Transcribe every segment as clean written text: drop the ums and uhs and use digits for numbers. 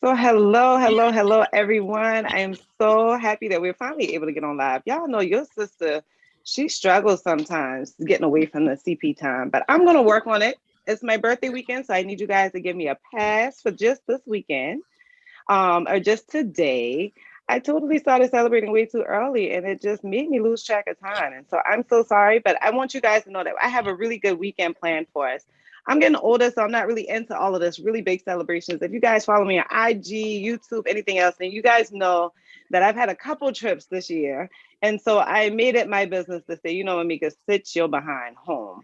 So hello, everyone. I am so happy that we're finally able to get on live. Y'all know your sister, she struggles sometimes getting away from the CP time, but I'm going to work on it. It's my birthday weekend, so I need you guys to give me a pass for just this weekend, or just today. I totally started celebrating way too early and it just made me lose track of time. And so I'm so sorry, but I want you guys to know that I have a really good weekend planned for us. I'm getting older, so I'm not really into all of this really big celebrations. If you guys follow me on IG, YouTube, anything else, then you guys know that I've had a couple trips this year. And so I made it my business to say, you know, Amika, sit your behind home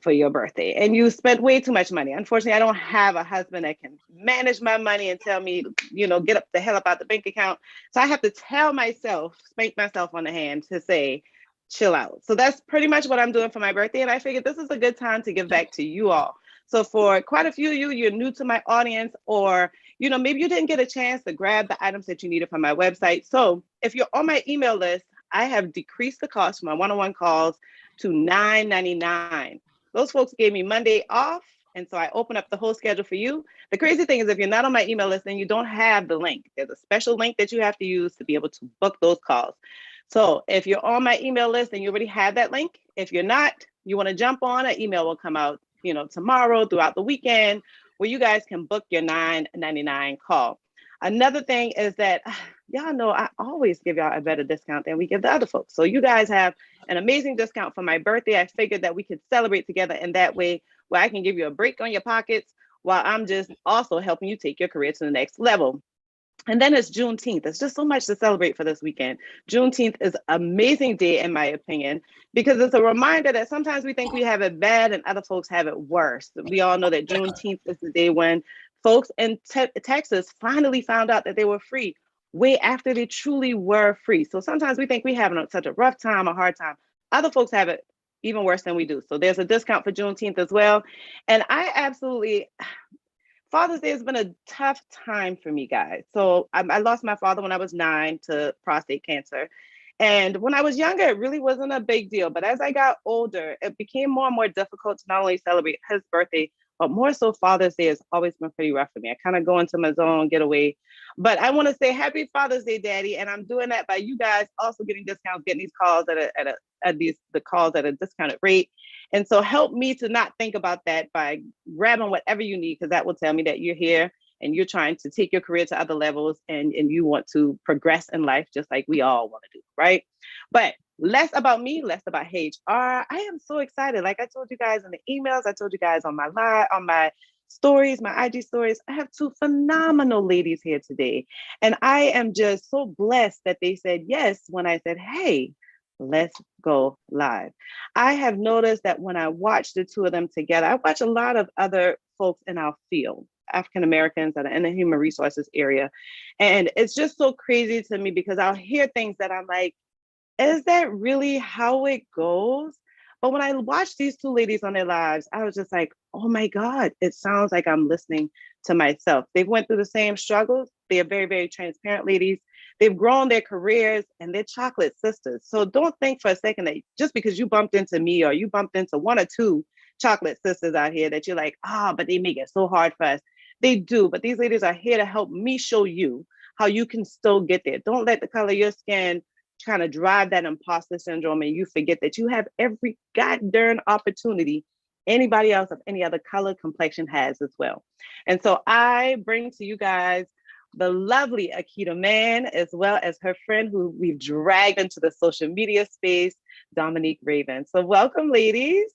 for your birthday. And you spent way too much money. Unfortunately, I don't have a husband that can manage my money and tell me, you know, get up the hell up out the bank account. So I have to tell myself, spank myself on the hand to say, chill out. So that's pretty much what I'm doing for my birthday. And I figured this is a good time to give back to you all. So for quite a few of you, you're new to my audience, or, you know, maybe you didn't get a chance to grab the items that you needed from my website. So if you're on my email list, I have decreased the cost for my one-on-one calls to $9.99. Those folks gave me Monday off. And so I open up the whole schedule for you. The crazy thing is if you're not on my email list, then you don't have the link. There's a special link that you have to use to be able to book those calls. So if you're on my email list and you already have that link, if you're not, you want to jump on, an email will come out, you know, tomorrow throughout the weekend where you guys can book your $9.99 call. Another thing is that y'all know I always give y'all a better discount than we give the other folks. So you guys have an amazing discount for my birthday. I figured that we could celebrate together in that way where I can give you a break on your pockets while I'm just also helping you take your career to the next level. And then it's Juneteenth. There's just so much to celebrate for this weekend. Juneteenth is an amazing day, in my opinion, because it's a reminder that sometimes we think we have it bad and other folks have it worse. We all know that Juneteenth is the day when folks in Texas finally found out that they were free way after they truly were free. So sometimes we think we having such a rough time, a hard time. Other folks have it even worse than we do. So there's a discount for Juneteenth as well. And I absolutely... Father's Day has been a tough time for me, guys. So I lost my father when I was 9 to prostate cancer. And when I was younger, it really wasn't a big deal. But as I got older, it became more and more difficult to not only celebrate his birthday, but more so Father's Day has always been pretty rough for me. I kind of go into my zone, get away. But I want to say happy Father's Day, Daddy. And I'm doing that by you guys also getting discounts, getting these calls at the calls at a discounted rate. And so help me to not think about that by grabbing whatever you need, because that will tell me that you're here and you're trying to take your career to other levels and you want to progress in life just like we all want to do, right? But less about me, less about HR. I am so excited. Like I told you guys in the emails, I told you guys on my live, on my stories, my IG stories, I have two phenomenal ladies here today. And I am just so blessed that they said yes when I said, hey, let's go live. I have noticed that when I watch the two of them together, I watch a lot of other folks in our field, African Americans that are in the human resources area. And it's just so crazy to me because I'll hear things that I'm like, is that really how it goes? But when I watched these two ladies on their lives, I was just like, oh my God, it sounds like I'm listening to myself. They've went through the same struggles. They are very, very transparent ladies. They've grown their careers and they're chocolate sisters. So don't think for a second that just because you bumped into me or you bumped into one or two chocolate sisters out here that you're like, but they make it so hard for us. They do, but these ladies are here to help me show you how you can still get there. Don't let the color of your skin kind of drive that imposter syndrome and you forget that you have every goddamn opportunity anybody else of any other color complexion has as well. And so I bring to you guys the lovely Akida Mann, as well as her friend who we've dragged into the social media space, Dominique Raven. So welcome, ladies.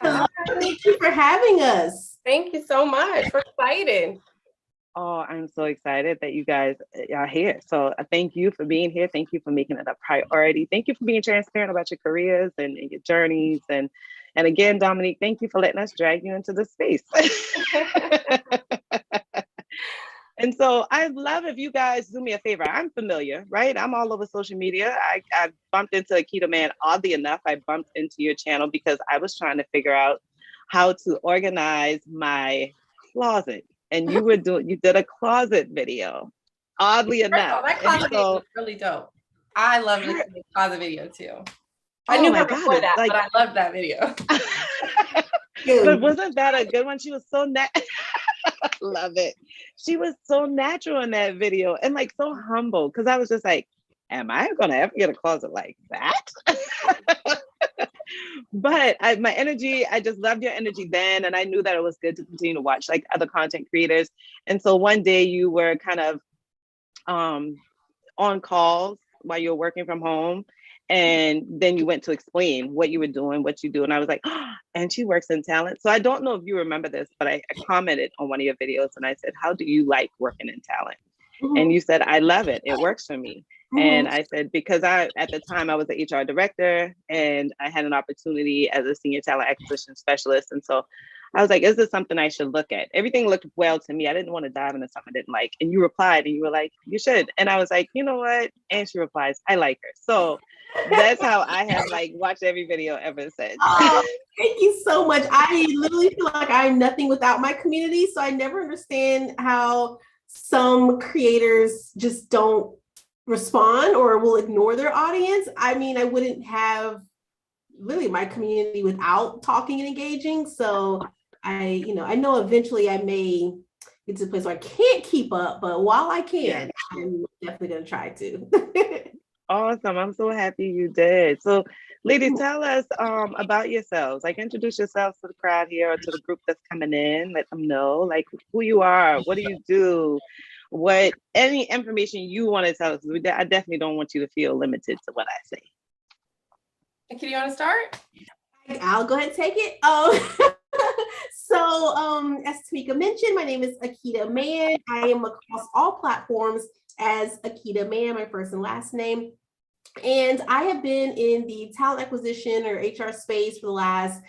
Hello, thank you for having us. Thank you so much. We're excited. Oh, I'm so excited that you guys are here. So thank you for being here. Thank you for making it a priority. Thank you for being transparent about your careers and your journeys. And again, Dominique, thank you for letting us drag you into this space. And so I'd love if you guys do me a favor. I'm familiar, right? I'm all over social media. I bumped into Akida Mann. Oddly enough, I bumped into your channel because I was trying to figure out how to organize my closet. And you did a closet video, oddly enough. That closet video was really dope. I love the closet video too. I knew her before that, but I loved that video. But wasn't that a good one? She was so nice. Love it. She was so natural in that video and like so humble because I was just like, am I gonna ever get a closet like that? But my energy, I just loved your energy then. And I knew that it was good to continue to watch like other content creators. And so one day you were kind of on calls while you were working from home. And then you went to explain what you were doing, what you do. And I was like, oh, and she works in talent. So I don't know if you remember this, but I commented on one of your videos and I said, how do you like working in talent? Mm-hmm. And you said, I love it. It works for me. Mm-hmm. And I said, because at the time I was the HR director and I had an opportunity as a senior talent acquisition specialist. And so I was like, is this something I should look at? Everything looked well to me. I didn't want to dive into something I didn't like. And you replied and you were like, you should. And I was like, you know what? And she replies, I like her. So that's how I have like watched every video ever since. Oh, thank you so much. I literally feel like I'm nothing without my community. So I never understand how some creators just don't respond or will ignore their audience. I mean, I wouldn't have really my community without talking and engaging. So I know eventually I may get to a place where I can't keep up, but while I can, I'm definitely going to try to. Awesome. I'm so happy you did. So ladies, tell us about yourselves. Like introduce yourselves to the crowd here or to the group that's coming in. Let them know like who you are. What do you do? Any information you want to tell us. I definitely don't want you to feel limited to what I say. Akida, you want to start? I'll go ahead and take it. So as Tamika mentioned, my name is Akida Mann. I am across all platforms as Akida Mann, my first and last name. And I have been in the talent acquisition or HR space for the last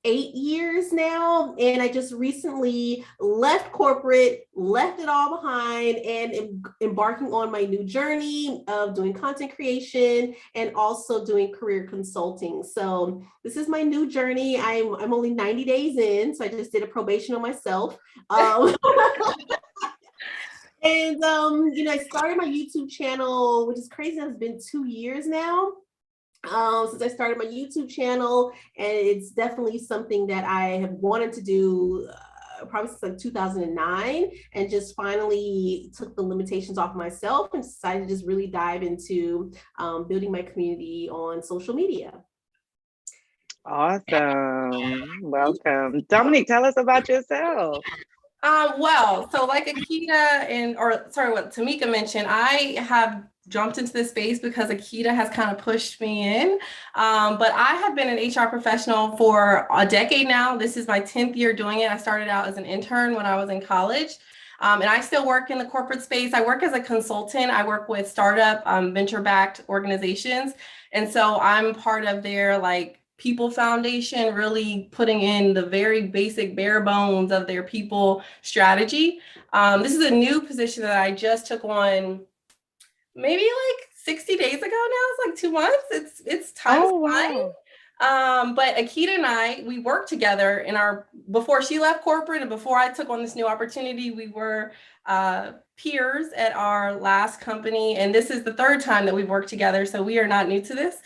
8 years now. And I just recently left corporate, left it all behind, and am embarking on my new journey of doing content creation and also doing career consulting. So this is my new journey. I'm only 90 days in, so I just did a probation on myself. And, I started my YouTube channel, which is crazy. It's been 2 years now since I started my YouTube channel. And it's definitely something that I have wanted to do probably since like 2009, and just finally took the limitations off myself and decided to just really dive into building my community on social media. Awesome. Welcome. Dominique, tell us about yourself. So like Akida what Tamika mentioned, I have jumped into this space because Akida has kind of pushed me in. But I have been an HR professional for a decade now. This is my 10th year doing it. I started out as an intern when I was in college. And I still work in the corporate space. I work as a consultant. I work with startup venture-backed organizations. And so I'm part of their people foundation, really putting in the very basic bare bones of their people strategy. This is a new position that I just took on maybe 60 days ago now. It's 2 months. It's time flying. But Akida and I, we worked together before she left corporate and before I took on this new opportunity, we were peers at our last company. And this is the third time that we've worked together. So we are not new to this.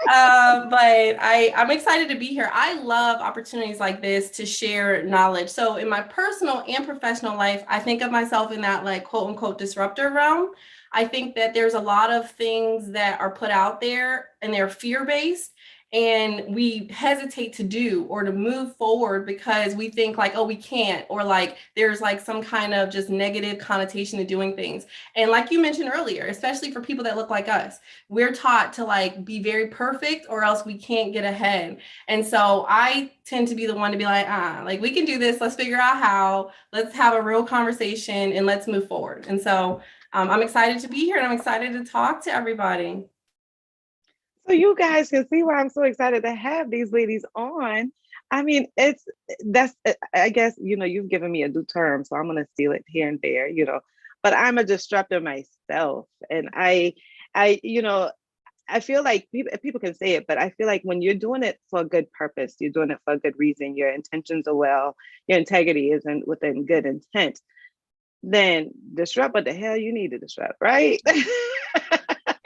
But I'm excited to be here. I love opportunities like this to share knowledge. So in my personal and professional life, I think of myself in that quote unquote disruptor realm. I think that there's a lot of things that are put out there and they're fear-based, and we hesitate to do or to move forward because we think we can't, or there's some kind of just negative connotation to doing things. And like you mentioned earlier, especially for people that look like us, we're taught to be very perfect or else we can't get ahead. And so I tend to be the one to be we can do this. Let's figure out how, let's have a real conversation and let's move forward. And so I'm excited to be here and I'm excited to talk to everybody. So you guys can see why I'm so excited to have these ladies on. I mean, I guess, you've given me a new term, so I'm going to steal it here and there, but I'm a disruptor myself. And I feel like people can say it, but I feel like when you're doing it for a good purpose, you're doing it for a good reason, your intentions are well, your integrity isn't within good intent, then disrupt what the hell you need to disrupt, right?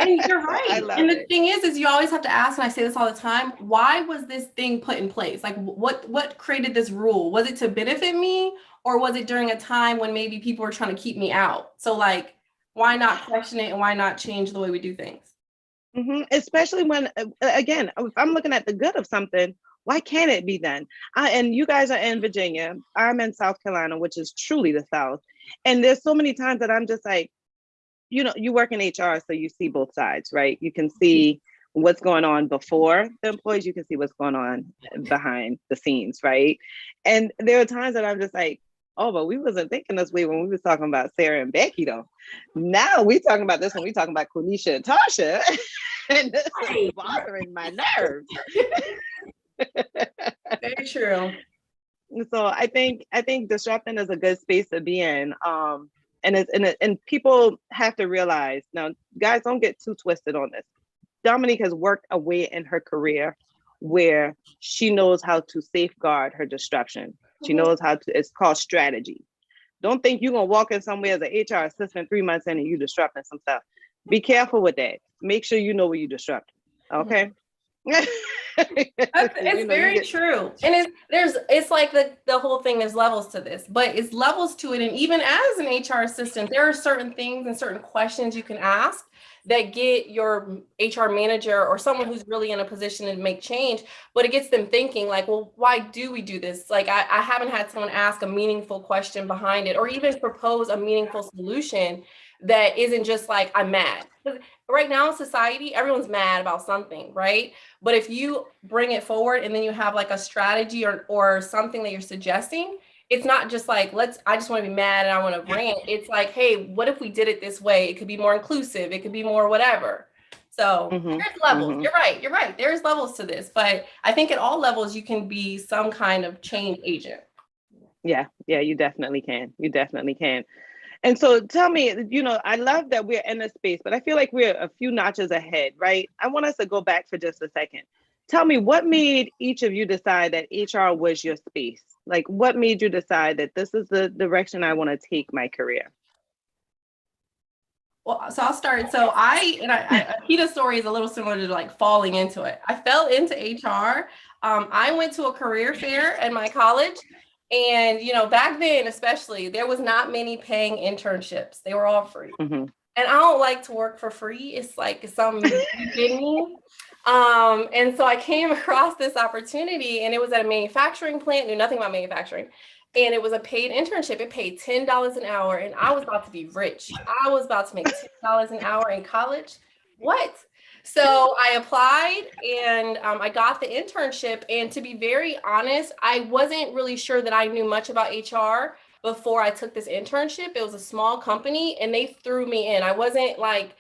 And you're right. And the it. thing is you always have to ask, and I say this all the time, why was this thing put in place? Like what created this rule? Was it to benefit me, or was it during a time when maybe people were trying to keep me out? So like, why not question it, and why not change the way we do things? Especially when, again, if I'm looking at the good of something, why can't it be done? And you guys are in Virginia. I'm in South Carolina, which is truly the South. And there's so many times that I'm just like, you work in HR, so you see both sides, right? You can see what's going on before the employees. You can see what's going on behind the scenes, right? And there are times that I'm just like, oh, but we wasn't thinking this way when we was talking about Sarah and Becky, though. Now we talking about this when we talking about Quenisha and Tasha, and this is bothering my nerves. Very true. So I think disrupting is a good space to be in. And people have to realize, now, guys, don't get too twisted on this. Dominique has worked a way in her career where she knows how to safeguard her disruption. She knows how to, it's called strategy. Don't think you're going to walk in somewhere as an HR assistant 3 months in and you disrupting some stuff. Be careful with that. Make sure you know what you disrupt. Okay. It's very true. And it's like the whole thing, there's levels to this, but it's levels to it. And even as an HR assistant, there are certain things and certain questions you can ask that get your HR manager or someone who's really in a position to make change, but it gets them thinking like, well, why do we do this? Like, I haven't had someone ask a meaningful question behind it, or even propose a meaningful solution that isn't just like, I'm mad. Right now in society, everyone's mad about something, right? But if you bring it forward and then you have like a strategy or something that you're suggesting, it's not just like, I just want to be mad and I want to rant. It's like, hey, what if we did it this way? It could be more inclusive. It could be more whatever. So there's levels. You're right. There's levels to this. But I think at all levels, you can be some kind of change agent. Yeah, you definitely can. And so tell me, I love that we're in this space, but I feel like we're a few notches ahead, right? I want us to go back for just a second. Tell me, what made each of you decide that HR was your space? Like, what made you decide that this is the direction I want to take my career? Well, so I'll start. So Akida's story is a little similar to like falling into it. I fell into HR. I went to a career fair at my college. And, back then, especially, there was not many paying internships. They were all free. And I don't like to work for free. It's like something in me. And so I came across this opportunity, and it was at a manufacturing plant, knew nothing about manufacturing. And it was a paid internship. It paid $10 an hour, and I was about to be rich. I was about to make $10 an hour in college. What? So I applied and I got the internship. And to be very honest, I wasn't really sure that I knew much about HR before I took this internship. It was a small company and they threw me in. I wasn't like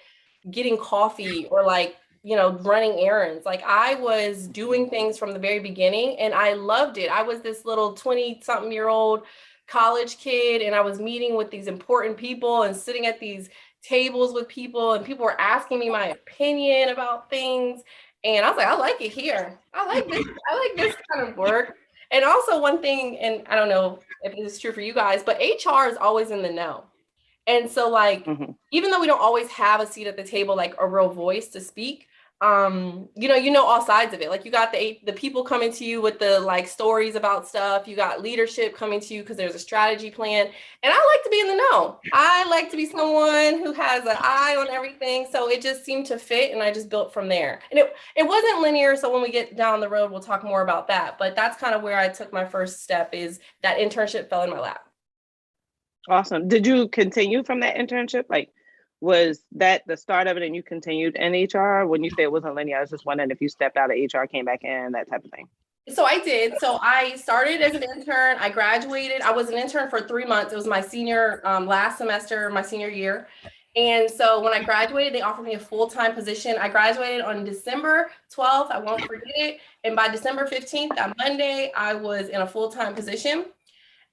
getting coffee or like, running errands. Like, I was doing things from the very beginning and I loved it. I was this little 20-something-year-old college kid and I was meeting with these important people and sitting at these tables with people, and people were asking me my opinion about things. And I was like, I like it here. I like this kind of work. And also one thing, and I don't know if this is true for you guys, but HR is always in the know. And so like, even though we don't always have a seat at the table, like a real voice to speak, all sides of it. Like, you got the people coming to you with the like stories about stuff. You got leadership coming to you because there's a strategy plan. And I like to be in the know. I like to be someone who has an eye on everything. So it just seemed to fit, and I just built from there. And it wasn't linear. So when we get down the road, we'll talk more about that. But that's kind of where I took my first step, is that internship fell in my lap. Awesome. Did you continue from that internship? Like, was that the start of it and you continued in HR? When you say it wasn't linear, I was just wondering if you stepped out of HR, came back in, that type of thing. So I did. So I started as an intern. I graduated. I was an intern for 3 months. It was my last semester, my senior year. And so when I graduated, they offered me a full-time position. I graduated on December 12th. I won't forget it. And by December 15th, that Monday, I was in a full-time position.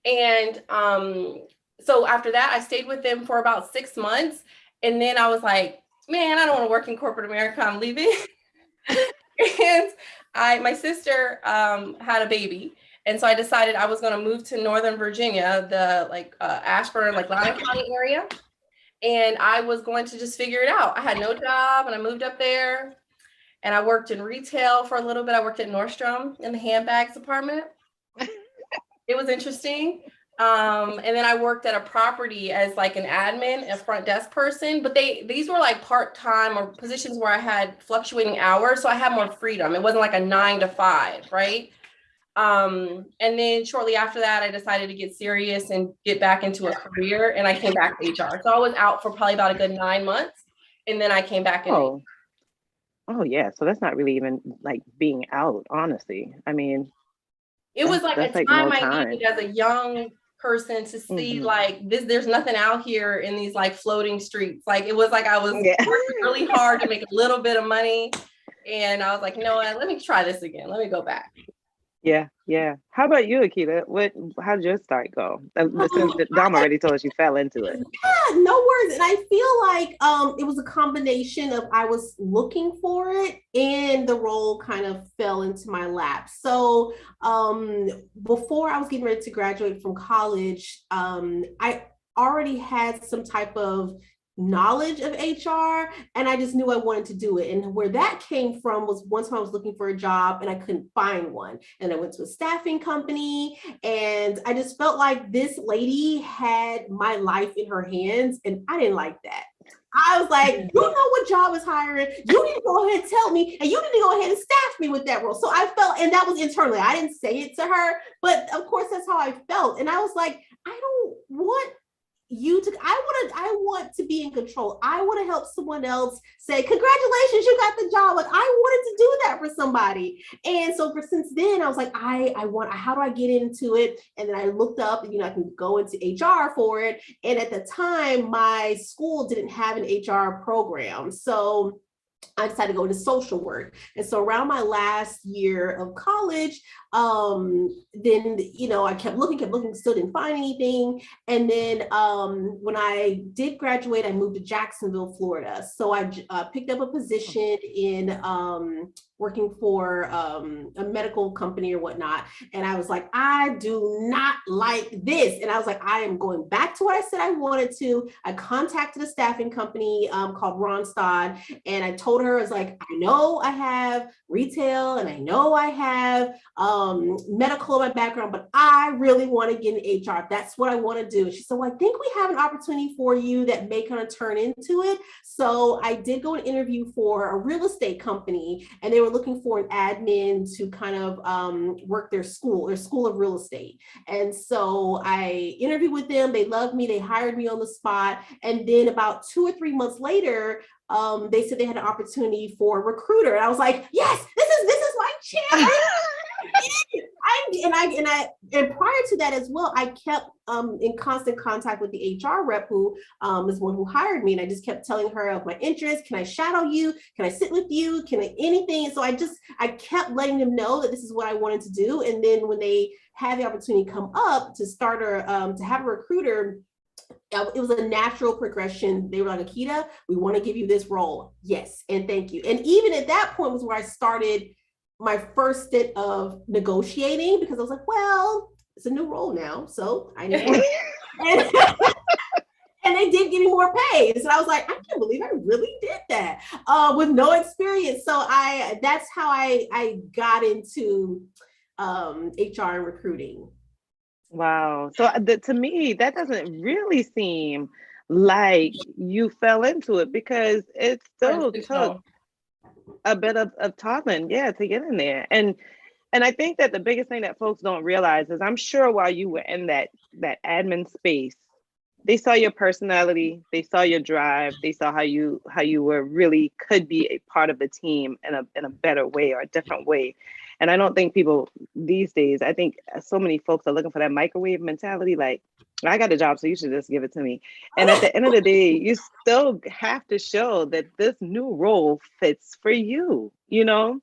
And so after that, I stayed with them for about 6 months. And then I was like, man, I don't want to work in corporate America. I'm leaving. And my sister had a baby. And so I decided I was going to move to Northern Virginia, the Ashburn, Loudoun County area. And I was going to just figure it out. I had no job and I moved up there and I worked in retail for a little bit. I worked at Nordstrom in the handbags department. It was interesting. And then I worked at a property as like an admin, a front desk person, but these were like part-time or positions where I had fluctuating hours. So I had more freedom. It wasn't like a 9 to 5, right? And then shortly after that, I decided to get serious and get back into a career, and I came back to HR. So I was out for probably about a good 9 months, and then I came back in. Oh yeah. So that's not really even like being out, honestly. I mean, it was like a time I needed as a young person to see like this. There's nothing out here in these like floating streets. Like it was like I was working really hard to make a little bit of money, and I was like, you know what? Let me try this again. Let me go back. Yeah. How about you, Akida? How did your start go? Since Dom already told us you fell into it. Yeah, no worries. And I feel like it was a combination of I was looking for it and the role kind of fell into my lap. So before I was getting ready to graduate from college, I already had some type of knowledge of HR, and I just knew I wanted to do it. And where that came from was one time I was looking for a job and I couldn't find one. And I went to a staffing company, and I just felt like this lady had my life in her hands, and I didn't like that. I was like, you know what job is hiring? You need to go ahead and tell me, and you need to go ahead and staff me with that role. So I felt, and that was internally, I didn't say it to her, but of course that's how I felt. And I was like, I don't want I want to be in control. I want to help someone else say, congratulations, you got the job. Like I wanted to do that for somebody. And so since then I was like, how do I get into it? And then I looked up, I can go into HR for it. And at the time my school didn't have an HR program. So I decided to go into social work. And so around my last year of college, then, I kept looking, still didn't find anything. And then when I did graduate, I moved to Jacksonville, Florida. So I picked up a position in working for a medical company or whatnot. And I was like, I do not like this. And I was like, I am going back to what I said I wanted to. I contacted a staffing company called Ronstadt. And I told her, I was like, I know I have retail and I know I have medical in my background, but I really want to get in HR. That's what I want to do. And she said, well, I think we have an opportunity for you that may kind of turn into it. So I did go and interview for a real estate company, and they were looking for an admin to kind of work their school of real estate. And so I interviewed with them. They loved me. They hired me on the spot. And then about 2 or 3 months later, they said they had an opportunity for a recruiter. And I was like, yes, this is my chance. And prior to that as well, I kept in constant contact with the HR rep who is one who hired me. And I just kept telling her of my interests. Can I shadow you? Can I sit with you? Can I anything? And so I kept letting them know that this is what I wanted to do. And then when they had the opportunity come up to start to have a recruiter, it was a natural progression. They were like, Akida, we want to give you this role. Yes. And thank you. And even at that point was where I started my first stint of negotiating, because I was like, well, it's a new role now. So I know. And they did give me more pay. So I was like, I can't believe I really did that with no experience. So that's how I got into HR and recruiting. Wow. So to me, that doesn't really seem like you fell into it, because it still took a bit of toddling, to get in there. And I think that the biggest thing that folks don't realize is, I'm sure while you were in that admin space, they saw your personality, they saw your drive, they saw how you were really could be a part of the team in a better way or a different way. And I don't think people these days, I think so many folks are looking for that microwave mentality, like, I got a job, so you should just give it to me. And at the end of the day, you still have to show that this new role fits for you. you know?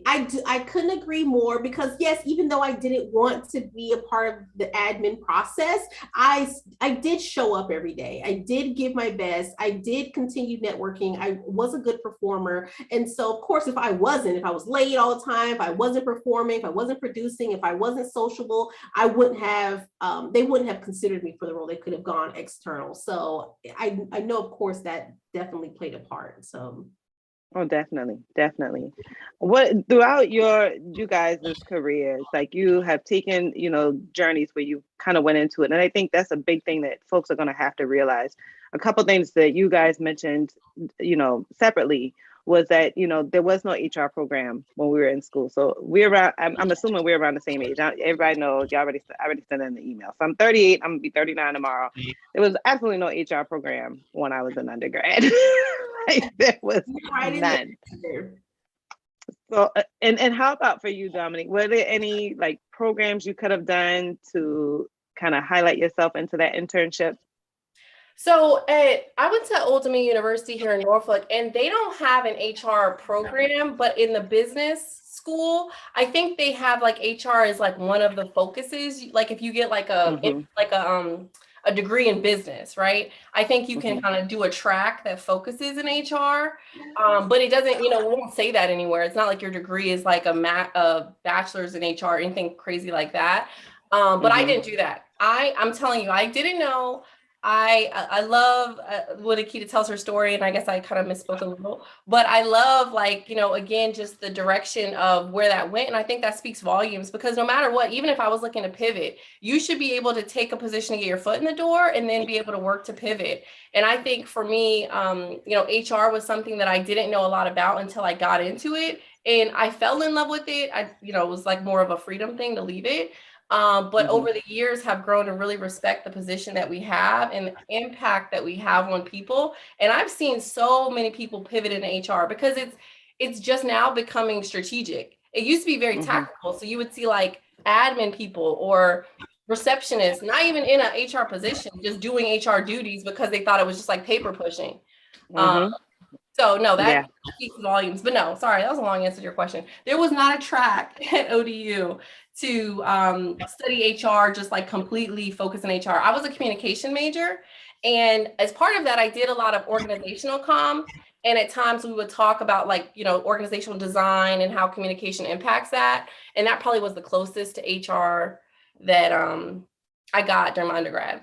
I couldn't agree more, because yes, even though I didn't want to be a part of the admin process, I did show up every day. I did give my best. I did continue networking. I was a good performer. And so of course, if I was late all the time, if I wasn't performing, if I wasn't producing, if I wasn't sociable, I wouldn't have, they wouldn't have considered me for the role. They could have gone external. So I know, of course, that definitely played a part. So. Oh, definitely, definitely. What throughout you guys' careers, like you have taken, journeys where you kind of went into it. And I think that's a big thing that folks are going to have to realize. A couple of things that you guys mentioned, separately, was that, there was no HR program when we were in school. So we're around, I'm assuming we're around the same age. Everybody knows, I already sent in the email. So I'm 38, I'm gonna be 39 tomorrow. There was absolutely no HR program when I was an undergrad. Like, there was none. So, and how about for you, Dominique? Were there any like programs you could have done to kind of highlight yourself into that internship? So I went to Old Dominion University here in Norfolk, and they don't have an HR program, but in the business school, I think they have like HR is like one of the focuses. Like if you get like a degree in business, right? I think you can kind of do a track that focuses in HR, but it doesn't, we won't say that anywhere. It's not like your degree is like a bachelor's in HR or anything crazy like that. But I didn't do that. I'm telling you, I didn't know. I love when Akida tells her story, and I guess I kind of misspoke a little, but I love, like, again, just the direction of where that went. And I think that speaks volumes, because no matter what, even if I was looking to pivot, you should be able to take a position to get your foot in the door and then be able to work to pivot. And I think for me, HR was something that I didn't know a lot about until I got into it, and I fell in love with it. It was like more of a freedom thing to leave it. But over the years have grown to really respect the position that we have and the impact that we have on people. And I've seen so many people pivot into HR because it's just now becoming strategic. It used to be very tactical. So you would see like admin people or receptionists, not even in an HR position, just doing HR duties because they thought it was just like paper pushing. So no, that speaks volumes. But no, sorry, that was a long answer to your question. There was not a track at ODU to study HR, just like completely focus on HR. I was a communication major. And as part of that, I did a lot of organizational comm. And at times we would talk about like, organizational design and how communication impacts that. And that probably was the closest to HR that I got during my undergrad.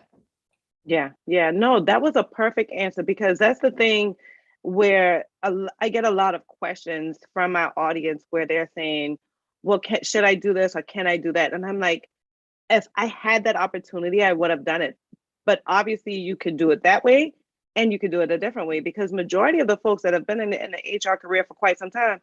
Yeah. No, that was a perfect answer, because that's the thing where I get a lot of questions from my audience where they're saying, well, should I do this or can I do that? And I'm like, if I had that opportunity, I would have done it. But obviously you could do it that way and you could do it a different way, because majority of the folks that have been in the HR career for quite some time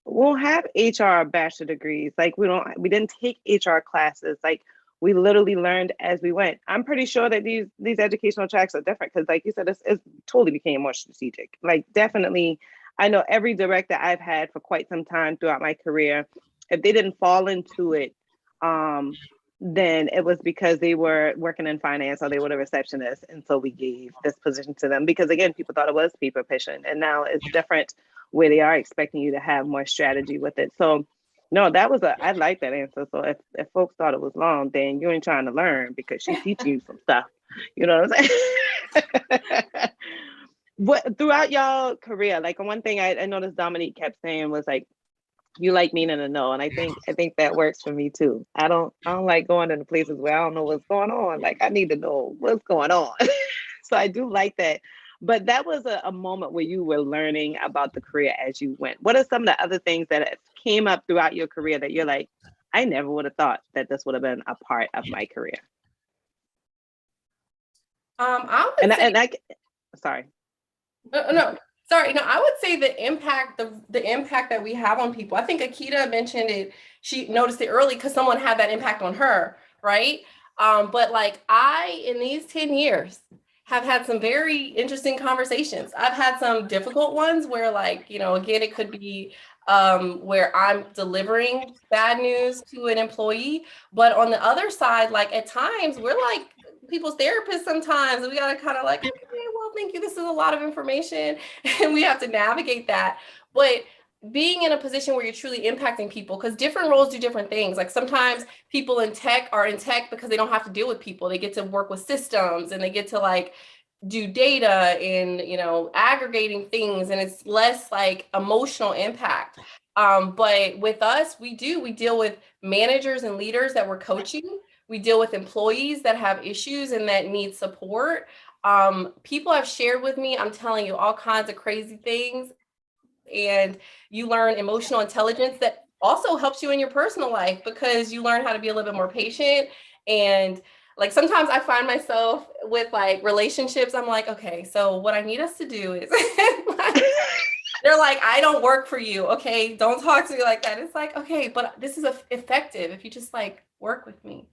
won't have HR bachelor degrees. Like we didn't take HR classes. Like we literally learned as we went. I'm pretty sure that these educational tracks are different, because like you said, it's totally became more strategic. Like definitely, I know every director I've had for quite some time throughout my career, if they didn't fall into it, then it was because they were working in finance or they were a receptionist. And so we gave this position to them because, again, people thought it was paper pushing. And now it's different, where they are expecting you to have more strategy with it. So no, I like that answer. So if folks thought it was long, then you ain't trying to learn, because she's teaching you some stuff. You know what I'm saying? What throughout y'all career, like one thing I noticed Dominique kept saying was like, you like meaning to know. And I think that works for me too. I don't like going into places where I don't know what's going on. Like I need to know what's going on. So I do like that. But that was a moment where you were learning about the career as you went. What are some of the other things that came up throughout your career that you're like, I never would have thought that this would have been a part of my career? Sorry. No. Sorry, no, I would say the impact that we have on people. I think Akida mentioned it. She noticed it early because someone had that impact on her, right? But like in these 10 years, have had some very interesting conversations. I've had some difficult ones where like, again, it could be where I'm delivering bad news to an employee. But on the other side, like at times we're like people's therapists sometimes, and we got to kind of like, okay, well, thank you. This is a lot of information and we have to navigate that. But being in a position where you're truly impacting people, because different roles do different things. Like sometimes people in tech are in tech because they don't have to deal with people. They get to work with systems and they get to like do data and, you know, aggregating things, and it's less like emotional impact. But with us, we deal with managers and leaders that we're coaching. We deal with employees that have issues and that need support. People have shared with me, I'm telling you, all kinds of crazy things. And you learn emotional intelligence that also helps you in your personal life, because you learn how to be a little bit more patient. And like sometimes I find myself with like relationships, I'm like, okay, so what I need us to do is they're like, I don't work for you. Okay, don't talk to me like that. It's like, okay, but this is effective if you just like work with me.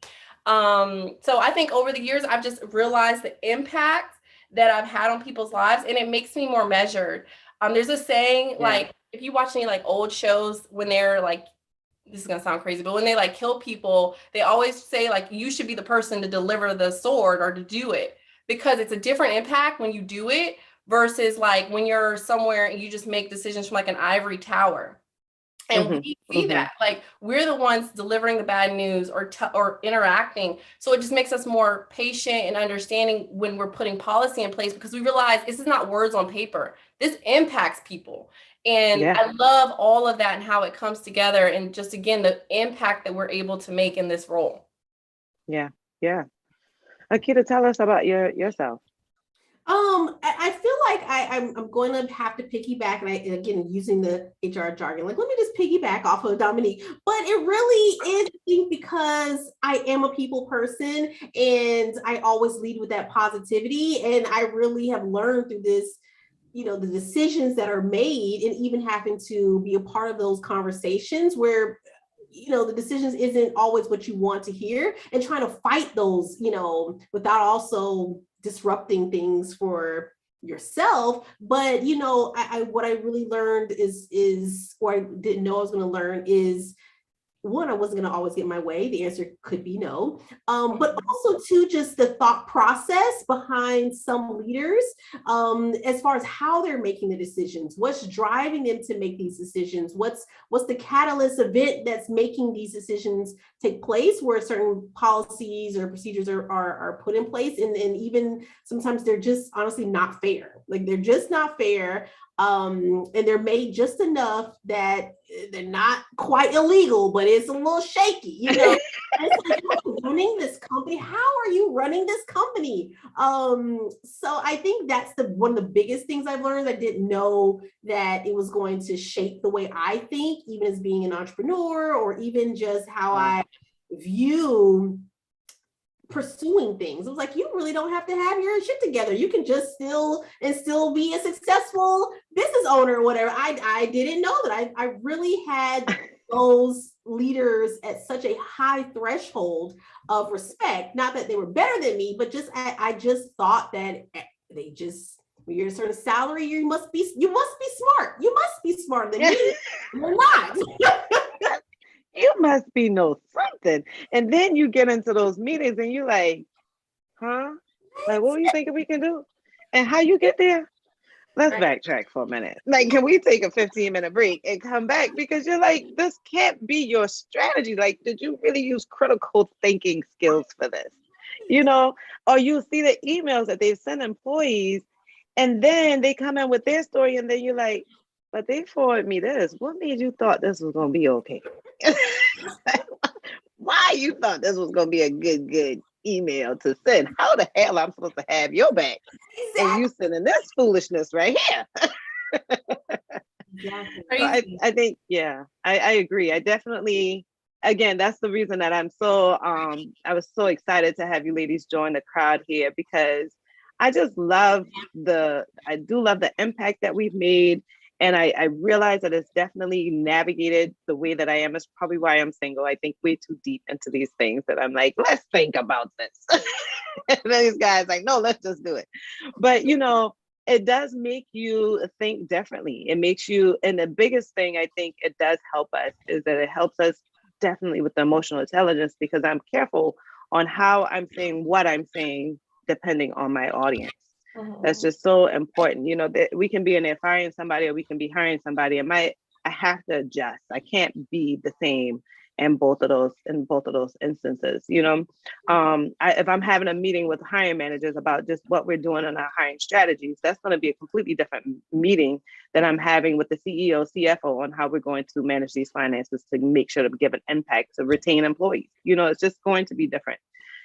So I think over the years, I've just realized the impact that I've had on people's lives, and it makes me more measured. There's a saying, like, if you watch any like old shows, when they're like, this is gonna sound crazy, but when they like kill people, they always say like, you should be the person to deliver the sword or to do it, because it's a different impact when you do it versus like when you're somewhere and you just make decisions from like an ivory tower. And we see that, like, we're the ones delivering the bad news or interacting. So it just makes us more patient and understanding when we're putting policy in place, because we realize this is not words on paper. This impacts people. And I love all of that and how it comes together. And just, again, the impact that we're able to make in this role. Yeah. Yeah. Akida, tell us about yourself. I feel like I'm going to have to piggyback, and again, using the HR jargon, like, let me just piggyback off of Dominique, but it really is because I am a people person and I always lead with that positivity. And I really have learned through this, you know, the decisions that are made, and even having to be a part of those conversations where, you know, the decisions isn't always what you want to hear, and trying to fight those, you know, without also disrupting things for yourself. But, you know, what I really learned is, or I didn't know I was going to learn is, one, I wasn't going to always get my way. The answer could be no. But also too, just the thought process behind some leaders, as far as how they're making the decisions, what's driving them to make these decisions, what's the catalyst event that's making these decisions take place, where certain policies or procedures are put in place. And even sometimes they're just honestly not fair. Like, they're just not fair. And they're made just enough that they're not quite illegal, but it's a little shaky, you know. It's like, how are you running this company? How are you running this company? So I think that's one of the biggest things I've learned. I didn't know that it was going to shape the way I think, even as being an entrepreneur, or even just how I view pursuing things. It was like, you really don't have to have your shit together. You can just still be a successful business owner or whatever. I didn't know that. I really had those leaders at such a high threshold of respect. Not that they were better than me, but just I just thought that they just, when you're a certain salary, you must be smart. You must be smarter than me. You're not. You must be know something. And then you get into those meetings and you're like, huh? Like, what were you thinking we can do? And how you get there? Let's backtrack for a minute. Like, can we take a 15-minute break and come back? Because you're like, this can't be your strategy. Like, did you really use critical thinking skills for this? You know, or you see the emails that they've sent employees, and then they come in with their story, and then you're like, but they forwarded me this. What made you thought this was going to be okay? Why you thought this was going to be a good email to send? How the hell I'm supposed to have your back? Exactly. And you sending this foolishness right here? Exactly. So I think, I agree. I definitely, again, that's the reason that I'm so, I was so excited to have you ladies join the crowd here, because I just love the impact that we've made. And I realize that it's definitely navigated the way that I am. It's probably why I'm single. I think way too deep into these things that I'm like, let's think about this. And then these guys like, no, let's just do it. But, you know, it does make you think differently. It makes you, and the biggest thing I think it does help us is that it helps us definitely with the emotional intelligence, because I'm careful on how I'm saying what I'm saying, depending on my audience. That's just so important. You know, that we can be in there firing somebody, or we can be hiring somebody. And I I have to adjust. I can't be the same in both of those instances. You know, if I'm having a meeting with hiring managers about just what we're doing in our hiring strategies, that's going to be a completely different meeting than I'm having with the CEO, CFO on how we're going to manage these finances to make sure to give an impact to retain employees. You know, it's just going to be different.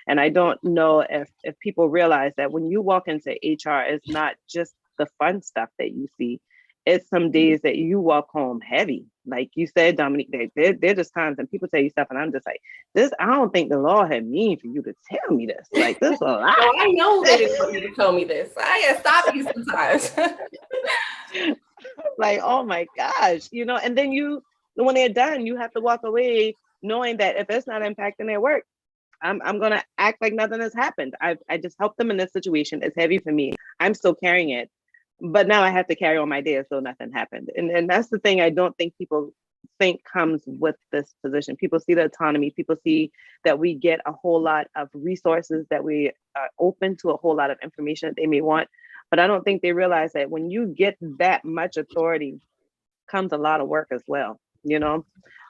And I don't know if people realize that when you walk into HR, it's not just the fun stuff that you see. It's some days that you walk home heavy. Like you said, Dominique, there just times and people tell you stuff and I'm just like, this, I don't think the law had mean for you to tell me this. Like, this is a lot. No, I know they didn't want you to tell me this. I gotta stop you sometimes. Like, oh my gosh, you know, and then when they're done, you have to walk away knowing that if it's not impacting their work, I'm going to act like nothing has happened. I just helped them in this situation. It's heavy for me. I'm still carrying it. But now I have to carry on my day as though nothing happened. And that's the thing I don't think people think comes with this position. People see the autonomy. People see that we get a whole lot of resources, that we are open to a whole lot of information that they may want. But I don't think they realize that when you get that much authority comes a lot of work as well, you know,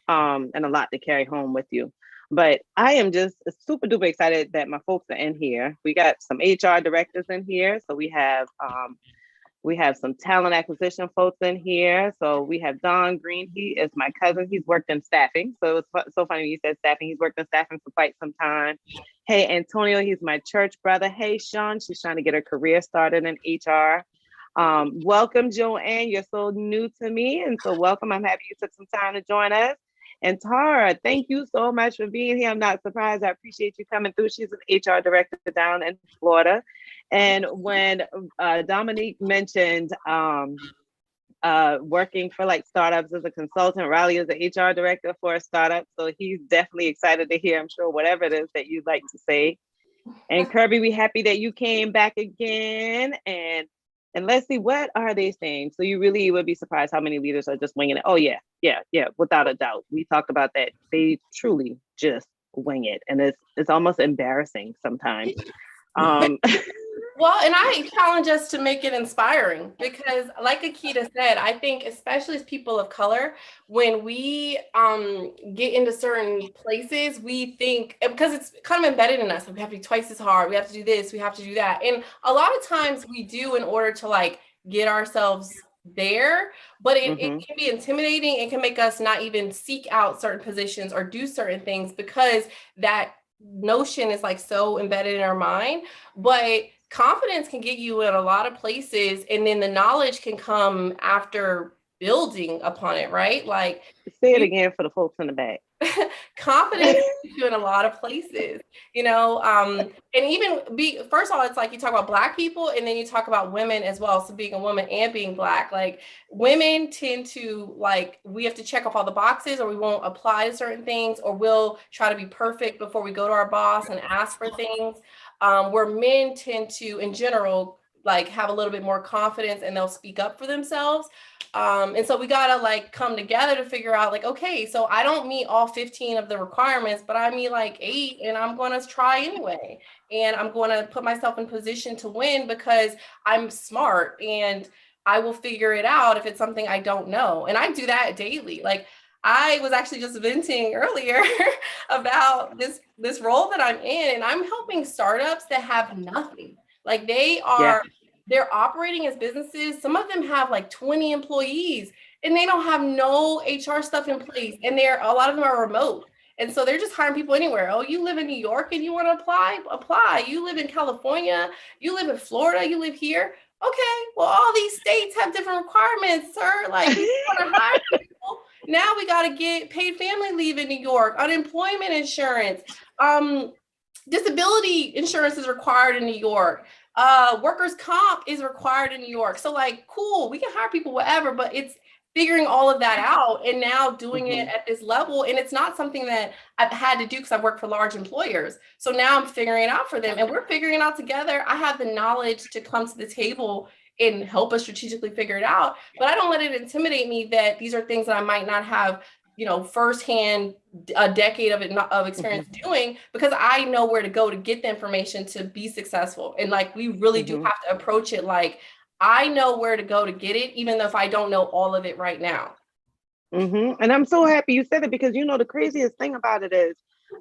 and a lot to carry home with you. But I am just super duper excited that my folks are in here. We got some HR directors in here. So we have some talent acquisition folks in here. So we have Don Green. He is my cousin. He's worked in staffing. So it's so funny when you said staffing. He's worked in staffing for quite some time. Hey, Antonio, he's my church brother. Hey, Sean, she's trying to get her career started in HR. Welcome, Joanne. You're so new to me. And so welcome. I'm happy you took some time to join us. And Tara, thank you so much for being here. I'm not surprised. I appreciate you coming through. She's an HR director down in Florida. And when Dominique mentioned working for like startups as a consultant, Riley is the HR director for a startup. So he's definitely excited to hear, I'm sure, whatever it is that you'd like to say. And Kirby, we're happy that you came back again. And let's see, what are they saying? So you really would be surprised how many leaders are just winging it. Oh, yeah, without a doubt. We talked about that. They truly just wing it. And it's almost embarrassing sometimes. Well, and I challenge us to make it inspiring because like Akida said, I think especially as people of color, when we get into certain places, we think, because it's kind of embedded in us, like we have to be twice as hard, we have to do this, we have to do that. And a lot of times we do in order to like get ourselves there, but it can be intimidating. It can make us not even seek out certain positions or do certain things because that notion is like so embedded in our mind. But confidence can get you in a lot of places, and then the knowledge can come after building upon it, right? Like, say it again for the folks in the back. Confidence gets you in a lot of places, you know, and even first of all, it's like you talk about Black people and then you talk about women as well. So being a woman and being Black, like women tend to like, we have to check off all the boxes or we won't apply to certain things, or we'll try to be perfect before we go to our boss and ask for things, where men tend to, in general, like have a little bit more confidence and they'll speak up for themselves. And so we gotta like come together to figure out like, okay, so I don't meet all 15 of the requirements, but I meet like 8 and I'm going to try anyway. And I'm going to put myself in position to win because I'm smart and I will figure it out if it's something I don't know. And I do that daily. Like I was actually just venting earlier about this role that I'm in, and I'm helping startups that have nothing. Like they're operating as businesses. Some of them have like 20 employees and they don't have no HR stuff in place. And a lot of them are remote. And so they're just hiring people anywhere. Oh, you live in New York and you want to apply. You live in California, you live in Florida, you live here. Okay, well, all these states have different requirements, sir. Like we want to hire people. Now we got to get paid family leave in New York, unemployment insurance, disability insurance is required in New York. Workers' comp is required in New York. So like, cool, we can hire people, whatever, but it's figuring all of that out and now doing it at this level. And it's not something that I've had to do because I've worked for large employers. So now I'm figuring it out for them and we're figuring it out together. I have the knowledge to come to the table and help us strategically figure it out. But I don't let it intimidate me that these are things that I might not have, you know, firsthand a decade of experience doing, because I know where to go to get the information to be successful. And like, we really do have to approach it like, I know where to go to get it, even though if I don't know all of it right now. And I'm so happy you said it, because the craziest thing about it is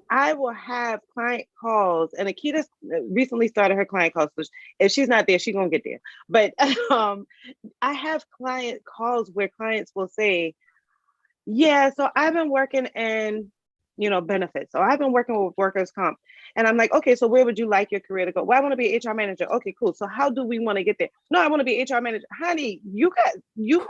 I will have client calls, and Akita recently started her client calls. So if she's not there, she's gonna get there. But I have client calls where clients will say, yeah, so I've been working in, benefits. So I've been working with workers' comp. And I'm like, okay, so where would you like your career to go? Well, I want to be an HR manager. Okay, cool. So how do we want to get there? No, I want to be an HR manager. Honey, you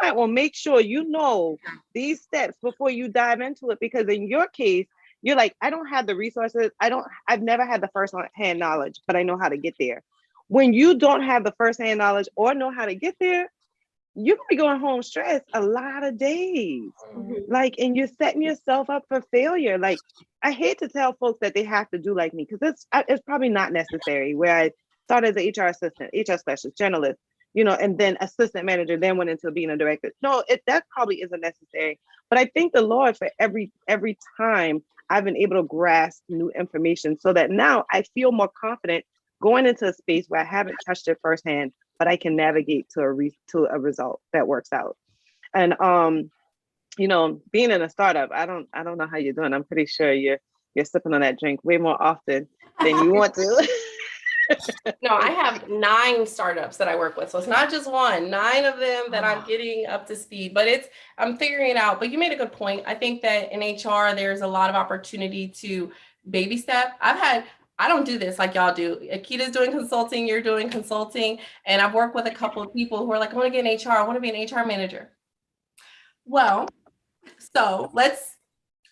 might want to make sure you know these steps before you dive into it, because in your case, you're like, I don't have the resources. I've never had the first-hand knowledge, but I know how to get there. When you don't have the first-hand knowledge or know how to get there, you're gonna be going home stressed a lot of days. Like, and you're setting yourself up for failure. Like, I hate to tell folks that they have to do like me, because it's probably not necessary. Where I started as an HR assistant, HR specialist, generalist, and then assistant manager, then went into being a director. No, that probably isn't necessary. But I thank the Lord for every time I've been able to grasp new information, so that now I feel more confident going into a space where I haven't touched it firsthand, but I can navigate to a result that works out. And being in a startup, I don't know how you're doing. I'm pretty sure you're sipping on that drink way more often than you want to. No, I have 9 startups that I work with. So it's not just one, 9 of them that I'm getting up to speed, but I'm figuring it out. But you made a good point. I think that in HR, there's a lot of opportunity to baby step. I don't do this like y'all do. Akita's doing consulting, you're doing consulting. And I've worked with a couple of people who are like, I want to get in HR. I want to be an HR manager. Well, so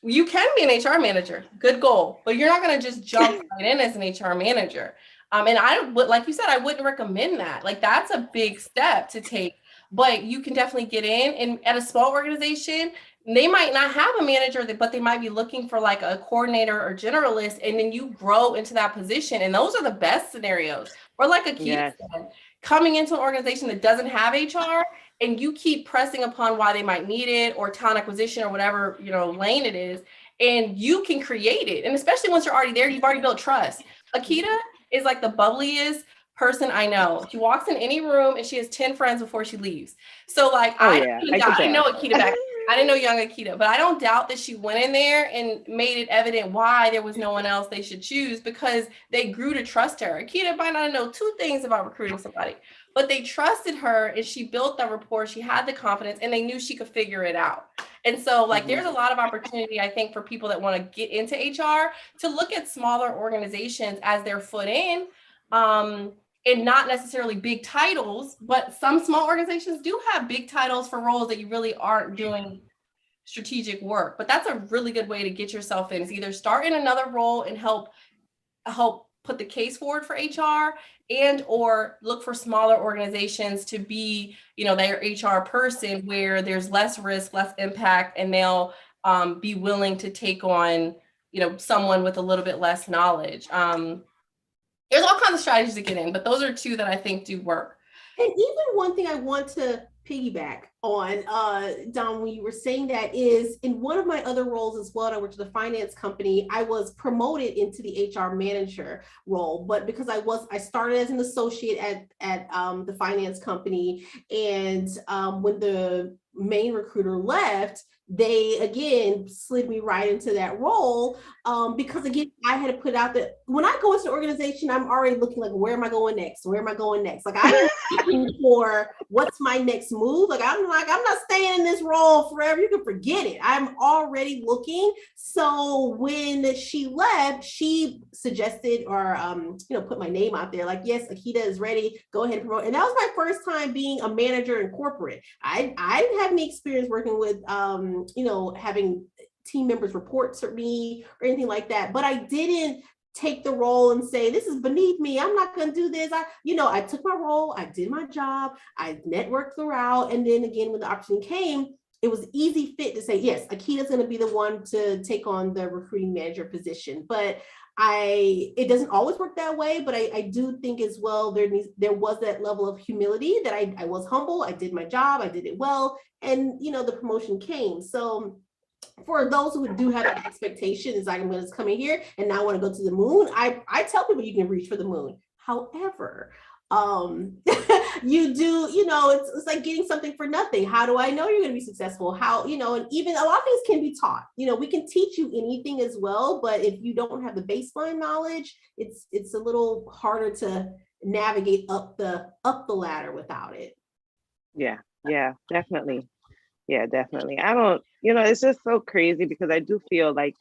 you can be an HR manager, good goal, but you're not going to just jump right in as an HR manager. And I would, like you said, I wouldn't recommend that. Like, that's a big step to take, but you can definitely get in. And at a small organization, they might not have a manager, but they might be looking for like a coordinator or generalist, and then you grow into that position. And those are the best scenarios. Or like Akita said, coming into an organization that doesn't have HR, and you keep pressing upon why they might need it, or talent acquisition, or whatever, lane it is, and you can create it. And especially once you're already there, you've already built trust. Akita is like the bubbliest person I know. She walks in any room and she has 10 friends before she leaves. So like, I know Akita back. I didn't know young Akita, but I don't doubt that she went in there and made it evident why there was no one else they should choose, because they grew to trust her. Akita might not know 2 things about recruiting somebody, but they trusted her, and she built that rapport. She had the confidence, and they knew she could figure it out. And so like, there's a lot of opportunity, I think, for people that want to get into HR to look at smaller organizations as their foot in, and not necessarily big titles, but some small organizations do have big titles for roles that you really aren't doing strategic work. But that's a really good way to get yourself in, is either start in another role and help put the case forward for HR, and or look for smaller organizations to be, their HR person, where there's less risk, less impact, and they'll be willing to take on, someone with a little bit less knowledge. There's all kinds of strategies to get in, but those are 2 that I think do work. And even one thing I want to piggyback on, Don, when you were saying that, is in one of my other roles as well, I worked at a finance company, I was promoted into the HR manager role, but because I started as an associate at the finance company, and when the main recruiter left, they again slid me right into that role, because again, I had to put out that when I go into an organization, I'm already looking like, where am I going next? Where am I going next? Like, I'm looking for what's my next move. I'm not staying in this role forever. You can forget it. I'm already looking. So when she left, she suggested, or put my name out there, like, yes, Akita is ready. Go ahead and promote. And that was my first time being a manager in corporate. I didn't have any experience working with having team members report to me or anything like that. But I didn't take the role and say, this is beneath me, I'm not going to do this. I took my role, I did my job, I networked throughout. And then again, when the opportunity came, it was easy fit to say, yes, Akita's going to be the one to take on the recruiting manager position. But it doesn't always work that way, but I do think as well, there was that level of humility that I was humble, I did my job, I did it well, and the promotion came. So for those who do have that expectation, is I'm going to come in here and now I want to go to the moon, I tell people you can reach for the moon. However, You do, you know, it's like getting something for nothing. How do I know you're going to be successful? How, you know, and even a lot of things can be taught. You know, we can teach you anything as well, but if you don't have the baseline knowledge, it's a little harder to navigate up the ladder without it. Yeah, definitely. Yeah, definitely. I don't, you know, it's just so crazy because I do feel like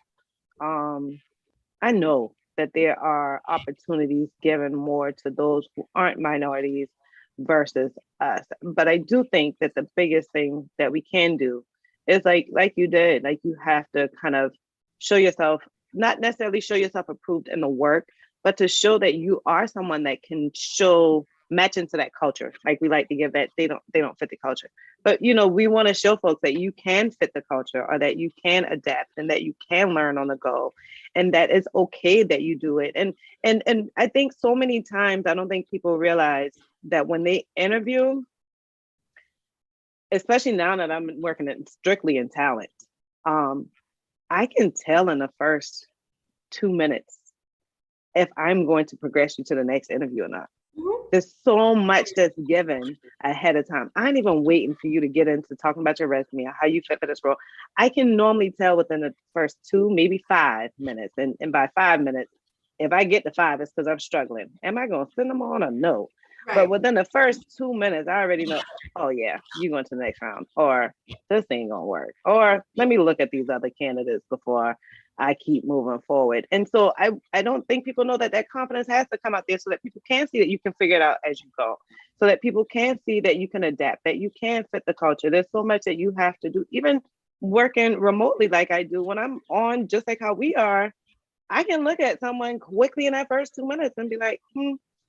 I know that there are opportunities given more to those who aren't minorities versus us. But I do think that the biggest thing that we can do is like you did, like you have to kind of show yourself, not necessarily show yourself approved in the work, but to show that you are someone that can show match into that culture. Like we like to give that they don't fit the culture. But you know, we want to show folks that you can fit the culture or that you can adapt and that you can learn on the go and that it's okay that you do it. And I think so many times I don't think people realize that when they interview, especially now that I'm working strictly in talent, I can tell in the first 2 minutes if I'm going to progress you to the next interview or not. There's so much that's given ahead of time. I ain't even waiting for you to get into talking about your resume or how you fit for this role. I can normally tell within the first 2, maybe 5 minutes. And by 5 minutes, if I get to 5, it's because I'm struggling. Am I going to send them on or no? Right. But within the first 2 minutes, I already know, oh yeah, you're going to the next round, or this ain't going to work. Or let me look at these other candidates before I keep moving forward. And so I don't think people know that that confidence has to come out there so that people can see that you can figure it out as you go, so that people can see that you can adapt, that you can fit the culture. There's so much that you have to do, even working remotely like I do. When I'm on, just like how we are, I can look at someone quickly in that first 2 minutes and be like,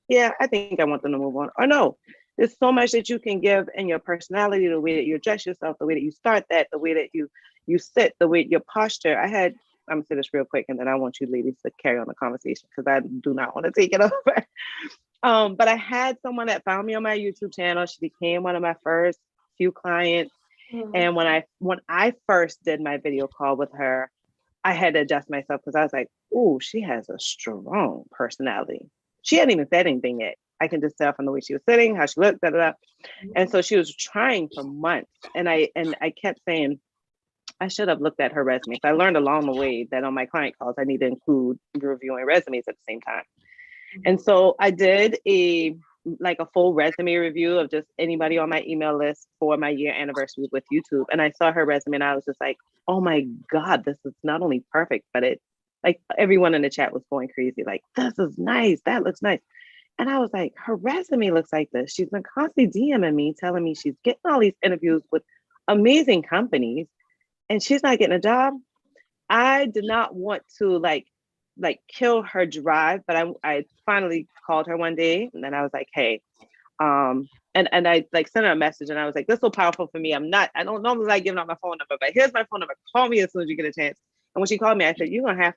yeah, I think I want them to move on. Or no, there's so much that you can give in your personality, the way that you address yourself, the way that you start that, the way that you sit, the way your posture. I'm gonna say this real quick, and then I want you ladies to carry on the conversation because I do not want to take it over. But I had someone that found me on my YouTube channel. She became one of my first few clients. And when I first did my video call with her, I had to adjust myself because I was like, "Ooh, she has a strong personality." She hadn't even said anything yet. I can just tell from the way she was sitting, how she looked, And so she was trying for months, and I kept saying, I should have looked at her resume. So I learned along the way that on my client calls, I need to include reviewing resumes at the same time. And so I did a full resume review of just anybody on my email list for my year anniversary with YouTube. And I saw her resume and I was just like, oh my God, this is not only perfect, but it, like everyone in the chat was going crazy. Like, this is nice. That looks nice. And I was like, her resume looks like this. She's been constantly DMing me, telling me she's getting all these interviews with amazing companies, and she's not getting a job. I did not want to like kill her drive, but I finally called her one day and then I was like, hey, and I like sent her a message and I was like, this is so powerful for me. I don't normally like giving out my phone number, but here's my phone number. Call me as soon as you get a chance. And when she called me, I said, you're gonna have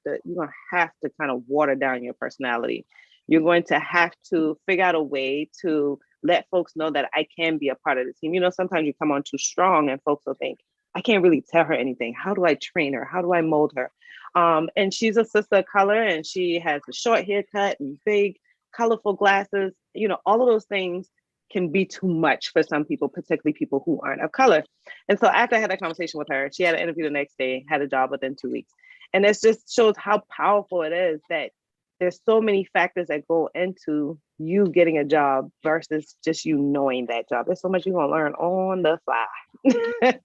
to kind of water down your personality. You're going to have to figure out a way to let folks know that I can be a part of the team. You know, sometimes you come on too strong and folks will think, I can't really tell her anything. How do I train her? How do I mold her? And she's a sister of color and she has a short haircut and big, colorful glasses. You know, all of those things can be too much for some people, particularly people who aren't of color. And so after I had that conversation with her, she had an interview the next day, had a job within 2 weeks. And this just shows how powerful it is that there's so many factors that go into you getting a job versus just you knowing that job. There's so much you're gonna learn on the fly.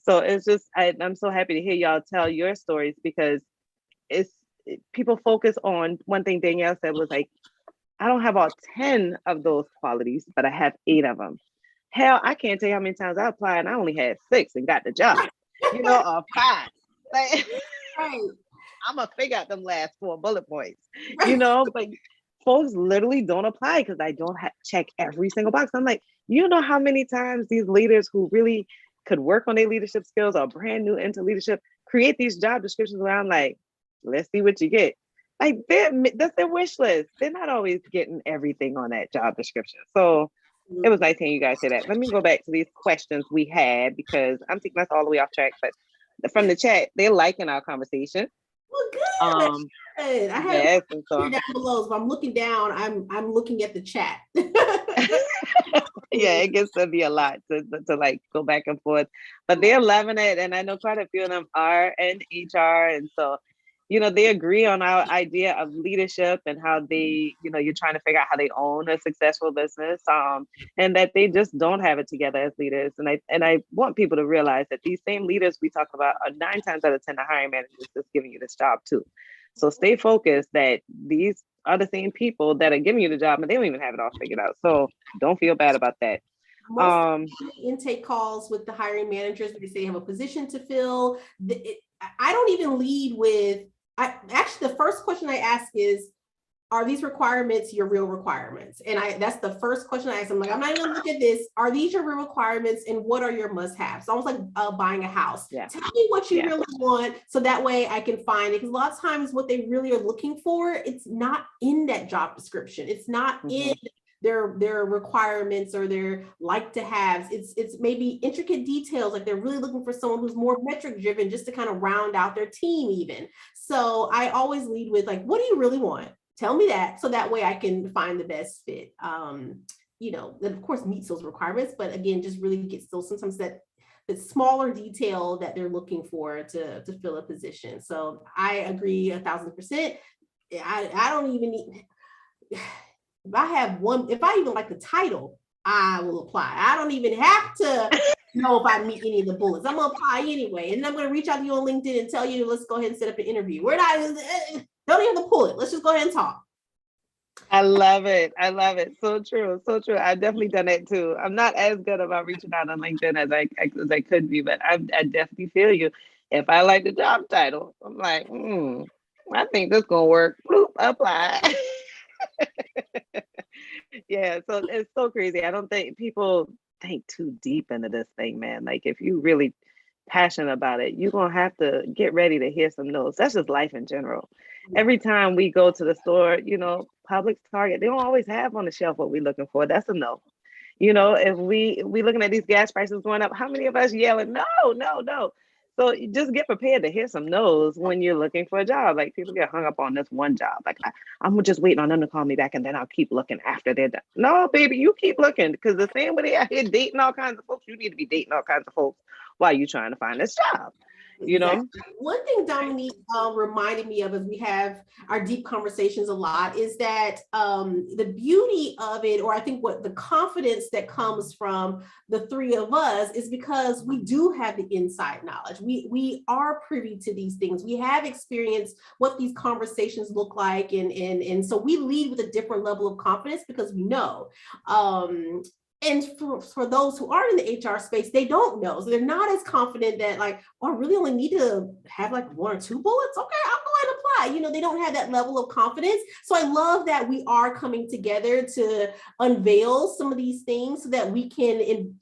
So it's just, I'm so happy to hear y'all tell your stories because people focus on one thing Danielle said was like, I don't have all 10 of those qualities, but I have 8 of them. Hell, I can't tell you how many times I applied and I only had 6 and got the job, you know, or 5. Like, right. I'm gonna figure out them last 4 bullet points, you know, but folks literally don't apply because I don't check every single box. I'm like, you know how many times these leaders who really could work on their leadership skills or brand new into leadership create these job descriptions where I'm like, let's see what you get. Like that's their wish list. They're not always getting everything on that job description. So it was nice hearing you guys say that. Let me go back to these questions we had because I'm taking us all the way off track, but from the chat, they're liking our conversation. Well, good. Um, Good. I have yes, and so down below, so I'm looking down. I'm looking at the chat. yeah, it gets to be a lot to like go back and forth, but they're loving it, and I know quite a few of them are in HR, and so they agree on our idea of leadership and how they, you're trying to figure out how they own a successful business, and that they just don't have it together as leaders, and I want people to realize that these same leaders we talk about are 9 times out of 10 the hiring managers that's giving you this job too. So stay focused that these are the same people that are giving you the job and they don't even have it all figured out. So don't feel bad about that. Most intake calls with the hiring managers, they say they have a position to fill. I don't even lead with, actually the first question I ask is, are these requirements your real requirements? And that's the first question I ask. I'm like, I'm not even gonna look at this. Are these your real requirements? And what are your must-haves? Almost like buying a house. Yeah. Tell me what you really want, so that way I can find it. Because a lot of times what they really are looking for, it's not in that job description. It's not in their requirements or their like to haves. It's maybe intricate details, like they're really looking for someone who's more metric driven, just to kind of round out their team even. So I always lead with like, what do you really want? Tell me that, so that way I can find the best fit. That of course meets those requirements, but again, just really gets those sometimes that smaller detail that they're looking for to fill a position. So I agree 1,000%. I don't even need, if I even like the title, I will apply. I don't even have to know if I meet any of the bullets. I'm gonna apply anyway. And I'm gonna reach out to you on LinkedIn and tell you, let's go ahead and set up an interview. Don't even have to pull it. Let's just go ahead and talk. I love it. I love it. So true. So true. I've definitely done it too. I'm not as good about reaching out on LinkedIn as I could be, but I definitely feel you. If I like the job title, I'm like, I think this gonna work. Bloop, apply. Yeah, so it's so crazy. I don't think people think too deep into this thing, man. Like if you really passionate about it, you're gonna have to get ready to hear some no's. That's just life in general. Every time we go to the store, Publix, Target, they don't always have on the shelf what we're looking for. That's a no. If we looking at these gas prices going up, how many of us yelling, no, no, no? So you just get prepared to hear some no's when you're looking for a job. Like people get hung up on this one job. Like I'm just waiting on them to call me back and then I'll keep looking after they're done. No, baby, you keep looking, because the same way they out here dating all kinds of folks, you need to be dating all kinds of folks while you're trying to find this job. Exactly. One thing Dominique reminded me of as we have our deep conversations a lot is that the beauty of it, or I think what the confidence that comes from the three of us, is because we do have the inside knowledge. We are privy to these things. We have experienced what these conversations look like. And so we lead with a different level of confidence because we know. And for those who are in the HR space, they don't know. So they're not as confident that like, oh, I really only need to have like 1 or 2 bullets. Okay, I'll go ahead and apply. They don't have that level of confidence. So I love that we are coming together to unveil some of these things so that we can,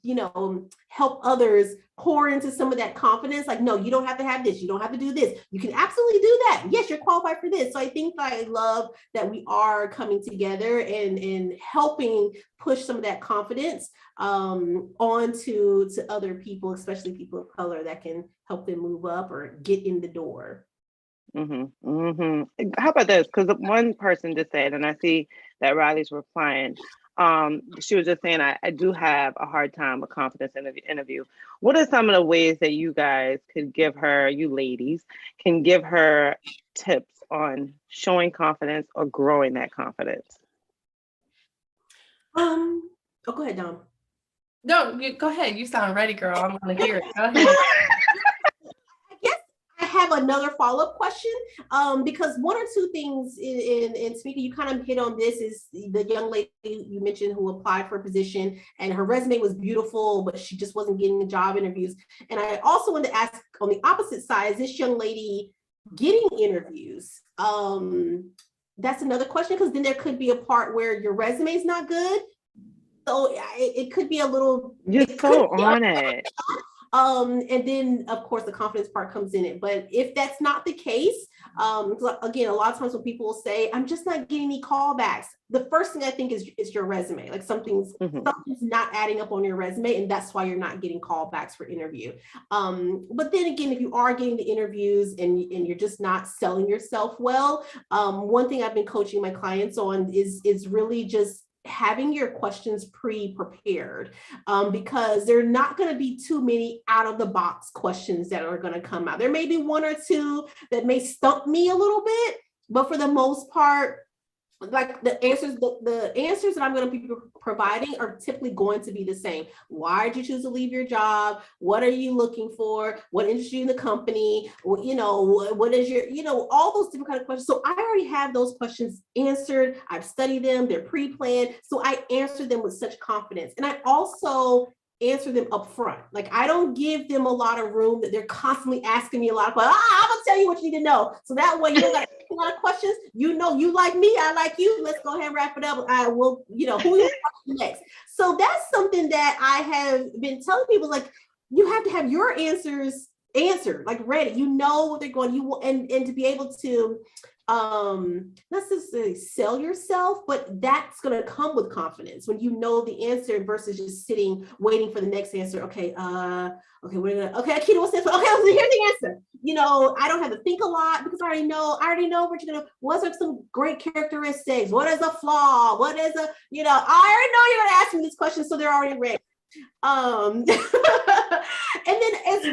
help others pour into some of that confidence. Like, no, you don't have to have this. You don't have to do this. You can absolutely do that. Yes, you're qualified for this. So I think I love that we are coming together and helping push some of that confidence onto other people, especially people of color, that can help them move up or get in the door. How about this? Because one person just said, and I see that Riley's replying, she was just saying, I do have a hard time with confidence in the interview. What are some of the ways that you guys could give her, you ladies, can give her tips on showing confidence or growing that confidence? Oh, go ahead, Dom. No, go ahead. You sound ready, girl. I'm going to hear it. Go ahead. Have another follow-up question because 1 or 2 things in speaking, you kind of hit on this, is the young lady you mentioned who applied for a position and her resume was beautiful, but she just wasn't getting the job interviews. And I also wanted to ask on the opposite side, is this young lady getting interviews? That's another question, because then there could be a part where your resume is not good. So it could be a little. You're so on it. And then of course the confidence part comes in it. But if that's not the case, again, a lot of times when people will say, I'm just not getting any callbacks, the first thing I think is your resume. Like something's not adding up on your resume, and that's why you're not getting callbacks for interview. But then again, if you are getting the interviews and you're just not selling yourself well, one thing I've been coaching my clients on is really just having your questions pre-prepared, because there are not going to be too many out of the box questions that are going to come out. There may be one or two that may stump me a little bit, but for the most part, like the answers that I'm going to be providing are typically going to be the same. Why did you choose to leave your job? What are you looking for? What interests you in the company? What is your, all those different kind of questions. So I already have those questions answered. I've studied them. They're pre-planned. So I answer them with such confidence. And I also answer them up front. Like I don't give them a lot of room that they're constantly asking me a lot of questions. I'm gonna tell you what you need to know. So that way you don't got a lot of questions. You like me, I like you. Let's go ahead and wrap it up. I will, who you next. So that's something that I have been telling people, like you have to have your answers answered, like ready. You know what they're going. You will, and to be able to not necessarily sell yourself, but that's going to come with confidence when you know the answer versus just sitting waiting for the next answer. Okay, Akida, what's this? Okay, so here's the answer. I don't have to think a lot because I already know what you're gonna. What are some great characteristics? What is a flaw? What is I already know you're gonna ask me this question, so they're already ready. And then as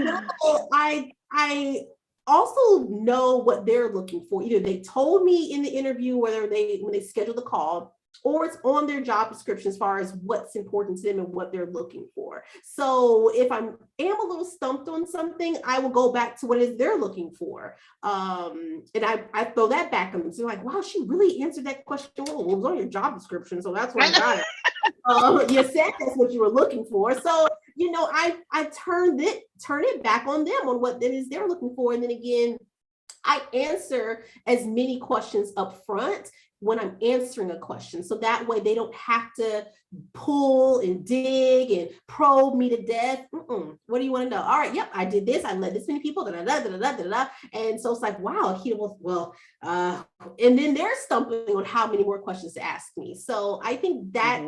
well, I also know what they're looking for. Either they told me in the interview, when they schedule the call, or it's on their job description as far as what's important to them and what they're looking for. So if I am a little stumped on something, I will go back to what it is they're looking for. And I throw that back on them. So like, wow, she really answered that question. Well, it was on your job description, so that's what I got it. You said that's what you were looking for. So, I turn it back on them on what it is they're looking for. And then again, I answer as many questions up front when I'm answering a question. So that way they don't have to pull and dig and probe me to death. What do you want to know? All right, yep, I did this. I led this many people. And so it's like, wow, Akida, and then they're stumbling on how many more questions to ask me. So I think that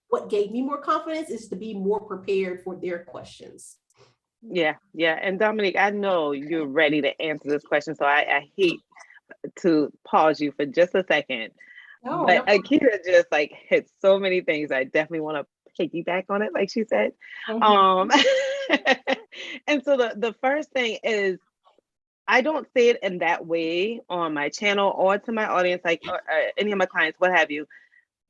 what gave me more confidence is to be more prepared for their questions. Yeah. And Dominique, I know you're ready to answer this question, so I hate to pause you for just a second. But Akida just hit so many things. I definitely want to piggyback on it, like she said. And so the first thing is, I don't say it in that way on my channel or to my audience, or any of my clients, what have you.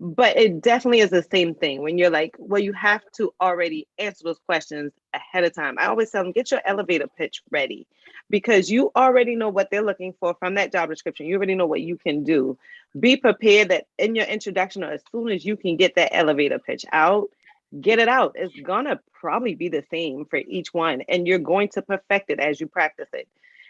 But it definitely is the same thing when you're like, well, you have to already answer those questions ahead of time. I always tell them, get your elevator pitch ready, because you already know what they're looking for from that job description. You already know what you can do. Be prepared that in your introduction, or as soon as you can get that elevator pitch out, get it out. It's gonna probably be the same for each one, and you're going to perfect it as you practice it.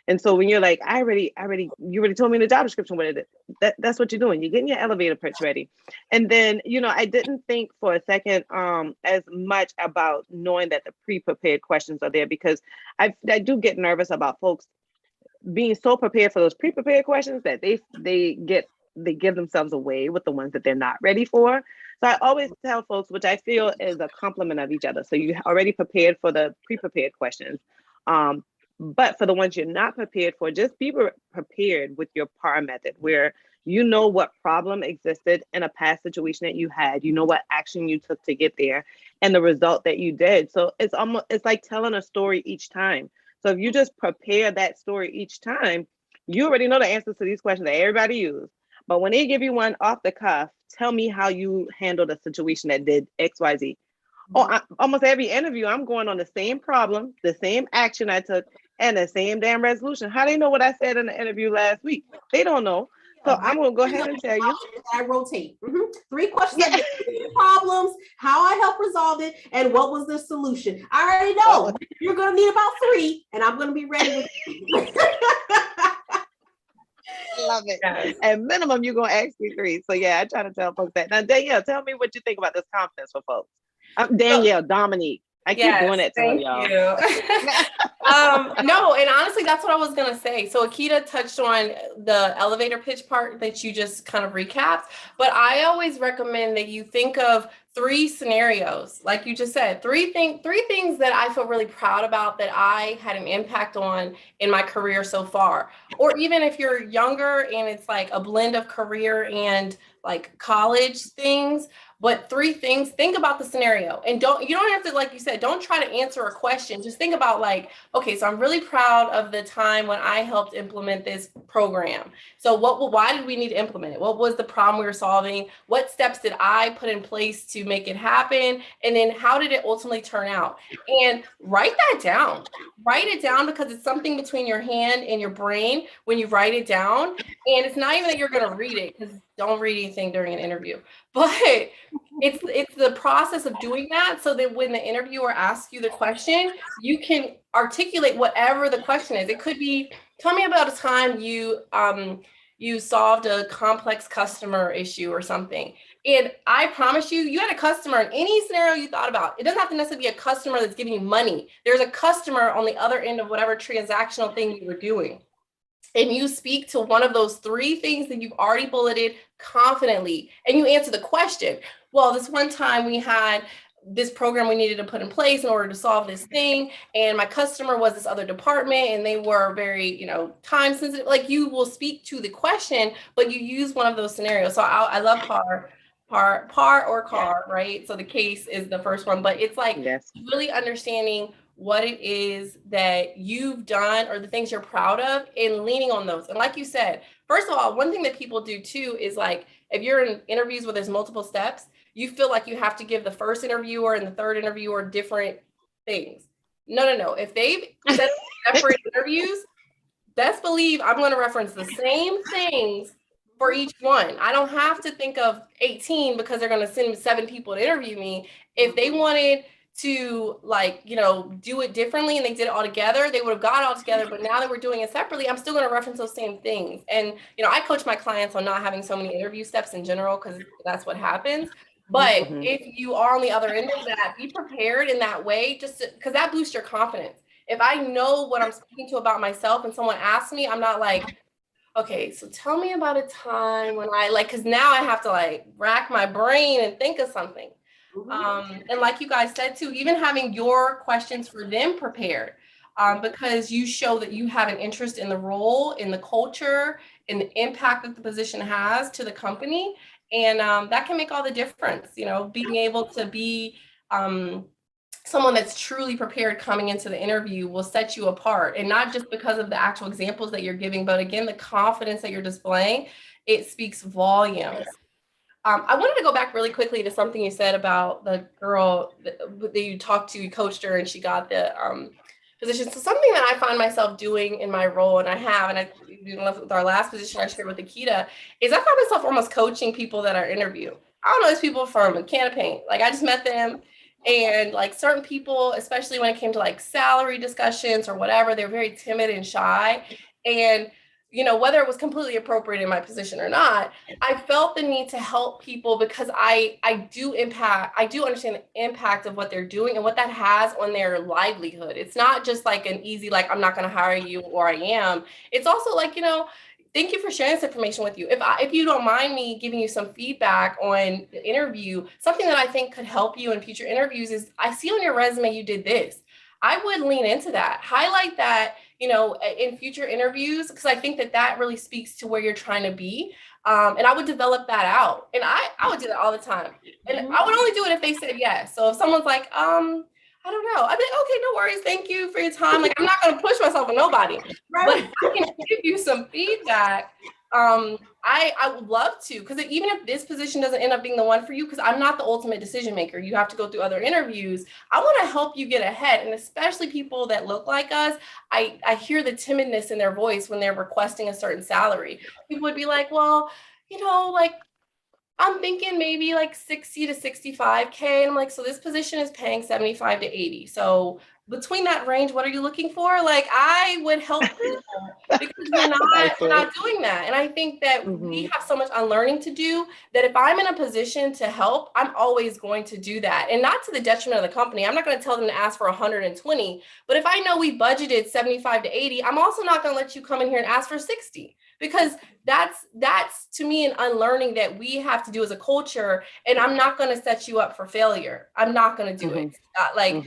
And so when you're like, you already told me in the job description what it is. That's what you're doing. You're getting your elevator pitch ready. And then, I didn't think for a second as much about knowing that the pre-prepared questions are there, because I do get nervous about folks being so prepared for those pre-prepared questions that they give themselves away with the ones that they're not ready for. So I always tell folks, which I feel is a compliment of each other. So you already prepared for the pre-prepared questions. But for the ones you're not prepared for, just be prepared with your PAR method, where you know what problem existed in a past situation that you had, you know what action you took to get there, and the result that you did. So it's like telling a story each time. So if you just prepare that story each time, you already know the answers to these questions that everybody uses. But when they give you one off the cuff, tell me how you handled a situation that did X, Y, Z. Almost every interview, I'm going on the same problem, the same action I took, and the same damn resolution. How do they know what I said in the interview last week? They don't know. So I'm going to go ahead and tell you. I rotate. 3 questions, problems, how I helped resolve it, and what was the solution. I already know you're going to need about 3, and I'm going to be ready with Love it. Yes. At minimum, you're going to ask me 3. So yeah, I try to tell folks that. Now, Danielle, tell me what you think about this confidence for folks. Danielle, Dominique. I keep doing it to her, y'all. No, and honestly, that's what I was gonna say. So Akida touched on the elevator pitch part that you just kind of recapped, but I always recommend that you think of 3 scenarios, like you just said, three things that I feel really proud about that I had an impact on in my career so far. Or even if you're younger and it's like a blend of career and like college things, but 3 things, think about the scenario, and you don't have to, like you said, don't try to answer a question. Just think about like, okay, so I'm really proud of the time when I helped implement this program. So why did we need to implement it? What was the problem we were solving? What steps did I put in place to make it happen? And then how did it ultimately turn out? And write that down. Write it down, because it's something between your hand and your brain when you write it down. And it's not even that you're going to read it, because don't read anything during an interview, but it's the process of doing that, so that when the interviewer asks you the question, you can articulate whatever the question is. It could be, tell me about a time you solved a complex customer issue or something. And I promise you, you had a customer in any scenario you thought about. It doesn't have to necessarily be a customer that's giving you money. There's a customer on the other end of whatever transactional thing you were doing. And you speak to one of those 3 things that you've already bulleted confidently, and you answer the question. Well, this one time we had this program we needed to put in place in order to solve this thing, and my customer was this other department, and they were very, time sensitive. Like, you will speak to the question, but you use one of those scenarios. So I love par or car, right? So the case is the first one, but it's like really understanding what it is that you've done or the things you're proud of and leaning on those. And like you said, first of all, one thing that people do too is, like, if you're in interviews where there's multiple steps, you feel like you have to give the first interviewer and the third interviewer different things. No. If they've set separate interviews, best believe I'm going to reference the same things for each one. I don't have to think of 18 because they're going to send 7 people to interview me. If they wanted to, like, do it differently and they did it all together, they would have got it all together. But now that we're doing it separately, I'm still going to reference those same things. And, I coach my clients on not having so many interview steps in general, because that's what happens. But if you are on the other end of that, be prepared in that way, just because that boosts your confidence. If I know what I'm speaking to about myself and someone asks me, I'm not like, okay, so tell me about a time when because now I have to rack my brain and think of something. And like you guys said too, even having your questions for them prepared, because you show that you have an interest in the role, in the culture, in the impact that the position has to the company. And that can make all the difference, being able to be someone that's truly prepared coming into the interview will set you apart. And not just because of the actual examples that you're giving, but again, the confidence that you're displaying, it speaks volumes. I wanted to go back really quickly to something you said about the girl that you talked to, you coached her, and she got the position. So something that I find myself doing in my role, and with our last position I shared with Akida, is I find myself almost coaching people that are interview. I don't know these people from a can of paint. I just met them, and certain people, especially when it came to salary discussions or whatever, they're very timid and shy. And whether it was completely appropriate in my position or not, I felt the need to help people because I do understand the impact of what they're doing and what that has on their livelihood. It's not just an easy, I'm not going to hire you, or I am. It's also thank you for sharing this information with you. If you don't mind me giving you some feedback on the interview, something that I think could help you in future interviews is, I see on your resume you did this. I would lean into that, highlight that, in future interviews, because I think that really speaks to where you're trying to be. And I would develop that out. And I would do that all the time. And I would only do it if they said yes. So if someone's like, I don't know, I'd be like, okay, no worries. Thank you for your time. I'm not going to push myself on nobody, but if I can give you some feedback, I would love to, because even if this position doesn't end up being the one for you, because I'm not the ultimate decision maker, you have to go through other interviews. I want to help you get ahead. And especially people that look like us, I hear the timidness in their voice when they're requesting a certain salary. People would be like, well, I'm thinking maybe like 60 to 65K. And I'm like, so this position is paying 75 to 80. So between that range, what are you looking for? Like, I would help people because we're not doing that. And I think that we have so much unlearning to do that if I'm in a position to help, I'm always going to do that. And not to the detriment of the company. I'm not going to tell them to ask for 120, but if I know we budgeted 75 to 80, I'm also not going to let you come in here and ask for 60, because that's to me an unlearning that we have to do as a culture. And I'm not going to set you up for failure. I'm not going to do it. Like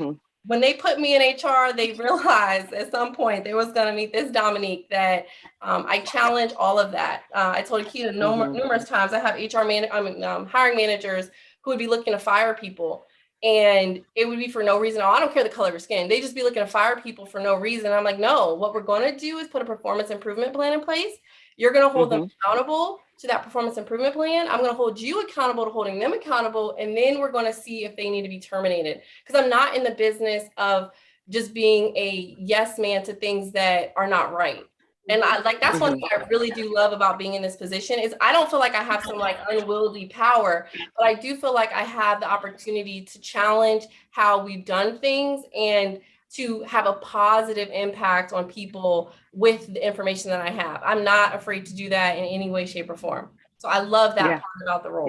when they put me in HR, they realized at some point they was going to meet this Dominique that I challenge all of that. I told Akida numerous times I have hiring managers who would be looking to fire people. And it would be for no reason. I don't care the color of your skin. They just be looking to fire people for no reason. I'm like, no, what we're going to do is put a performance improvement plan in place. You're going to hold them accountable to that performance improvement plan. I'm going to hold you accountable to holding them accountable. And then we're going to see if they need to be terminated. Because I'm not in the business of just being a yes man to things that are not right. And that's one thing I really do love about being in this position is I don't feel like I have some like unwieldy power, but I do feel like I have the opportunity to challenge how we've done things and to have a positive impact on people with the information that I have. I'm not afraid to do that in any way, shape, or form. So I love that part about the role.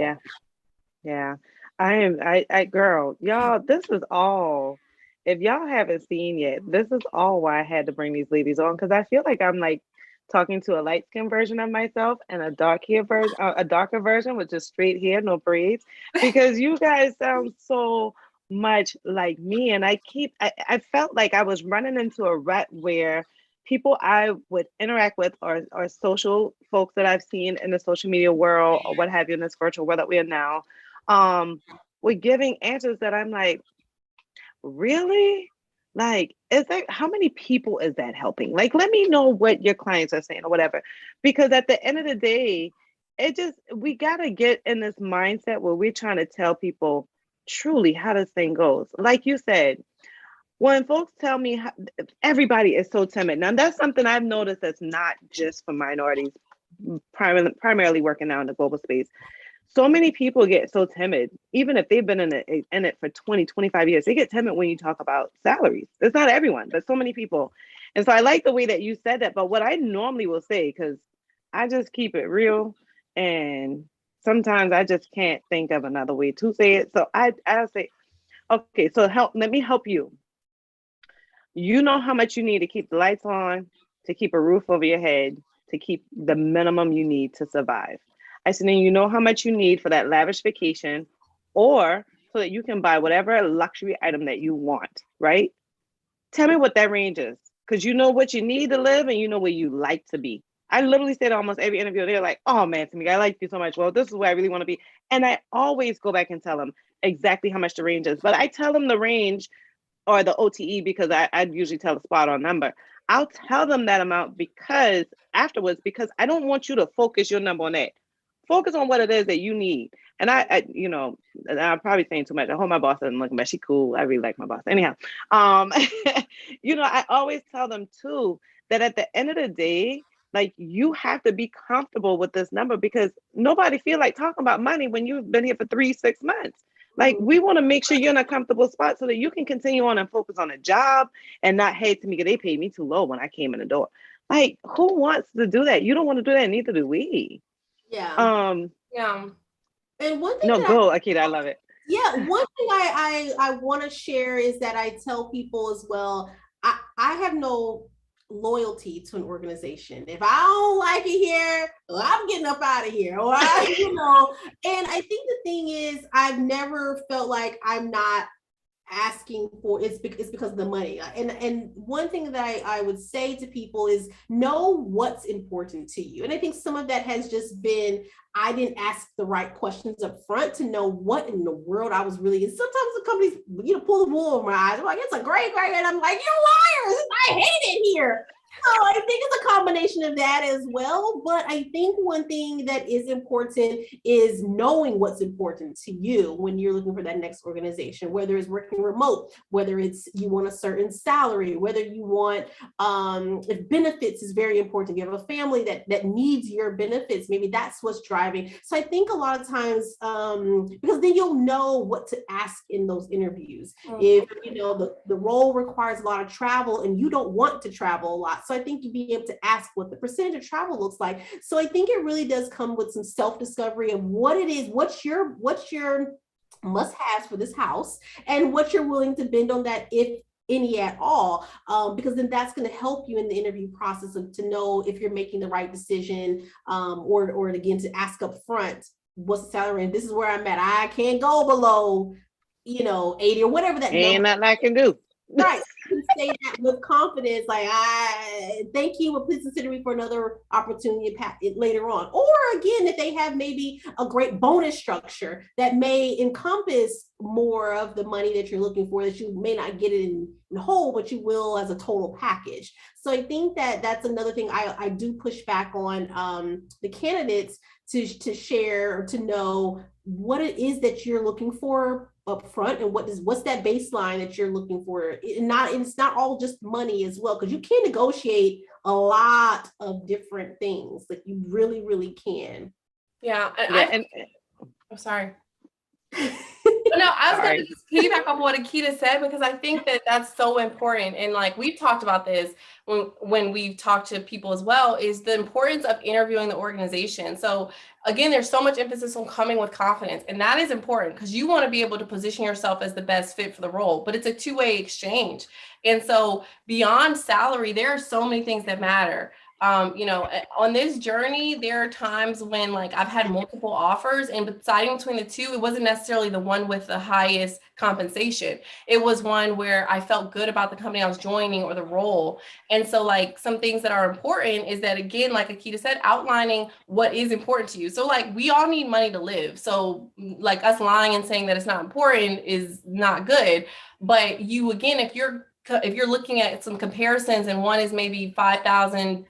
Yeah. Girl, y'all, this is all, if y'all haven't seen yet, this is all why I had to bring these ladies on, because I feel like I'm like talking to a light skin version of myself and a darker version with just straight hair, no braids, because you guys sound so much like me. And I felt like I was running into a rut where people I would interact with or social folks that I've seen in the social media world or what have you in this virtual world that we are now, were giving answers that I'm like, really? Like, how many people is that helping? Like, let me know what your clients are saying or whatever. Because at the end of the day, we got to get in this mindset where we're trying to tell people truly how this thing goes. Like you said, when folks tell me everybody is so timid. Now, that's something I've noticed that's not just for minorities, primarily working now in the global space. So many people get so timid, even if they've been in it for 20, 25 years, they get timid when you talk about salaries. It's not everyone, but so many people. And so I like the way that you said that. But what I normally will say, because I just keep it real and sometimes I just can't think of another way to say it. So I'll say, okay, so let me help you. You know how much you need to keep the lights on, to keep a roof over your head, to keep the minimum you need to survive. I said, then you know how much you need for that lavish vacation, or so that you can buy whatever luxury item that you want, right? Tell me what that range is, because you know what you need to live and you know where you like to be. I literally said almost every interview, they're like, oh man, Tamika, I like you so much. Well, this is where I really want to be. And I always go back and tell them exactly how much the range is. But I tell them the range or the OTE because I usually tell a spot on number. I'll tell them that amount because I don't want you to focus your number on that. Focus on what it is that you need. And I'm probably saying too much. I hope my boss doesn't look at me. She cool. I really like my boss. Anyhow, I always tell them too that at the end of the day, like you have to be comfortable with this number because nobody feel like talking about money when you've been here for 3-6 months. Like we want to make sure you're in a comfortable spot so that you can continue on and focus on a job and not, hey, Tamika, they paid me too low when I came in the door. Like who wants to do that? You don't want to do that. Neither do we. Yeah. And one thing Akida, I love it. Yeah, one thing I want to share is that I tell people as well, I have no loyalty to an organization. If I don't like it here, I'm getting up out of here. Or and I think the thing is I've never felt like I'm not asking for it's because of the money. And one thing that I would say to people is know what's important to you. And I think some of that has just been I didn't ask the right questions up front to know what in the world I was really. And sometimes the companies, pull the wool over my eyes. I'm like, it's a great, and I'm like, you're liars. I hate it here. I think it's a combination of that as well. But I think one thing that is important is knowing what's important to you when you're looking for that next organization, whether it's working remote, whether it's you want a certain salary, whether you want, if benefits is very important. If you have a family that needs your benefits, maybe that's what's driving. So I think a lot of times, because then you'll know what to ask in those interviews. If, you know, the role requires a lot of travel and you don't want to travel a lot. So I think you'd be able to ask what the percentage of travel looks like. So I think it really does come with some self-discovery of what it is, what's your must-haves for this house, and what you're willing to bend on that, if any at all, because then that's going to help you in the interview process to know if you're making the right decision, or again, to ask up front, what's the salary, and this is where I'm at. I can't go below, 80 or whatever that ain't nothing I can do. Right. You can say that with confidence, like, I thank you, but please consider me for another opportunity later on. Or again, if they have maybe a great bonus structure that may encompass more of the money that you're looking for, that you may not get it in whole, but you will as a total package. So I think that that's another thing I do push back on the candidates to share, or to know what it is that you're looking for up front, and what's that baseline that you're looking for. It's not all just money as well, because you can negotiate a lot of different things. Like, you really, really can. Yeah. I'm sorry. No, I was going to just piggyback off what Akida said, because I think that that's so important. And like, we've talked about this when we've talked to people as well, is the importance of interviewing the organization. So again, there's so much emphasis on coming with confidence, and that is important because you want to be able to position yourself as the best fit for the role, but it's a two-way exchange. And so beyond salary, there are so many things that matter. On this journey, there are times when like I've had multiple offers, and deciding between the two, it wasn't necessarily the one with the highest compensation. It was one where I felt good about the company I was joining or the role. And so like some things that are important is that, again, like Akida said, outlining what is important to you. So like, we all need money to live. So like, us lying and saying that it's not important is not good. But you, again, if you're looking at some comparisons, and one is maybe 5,000,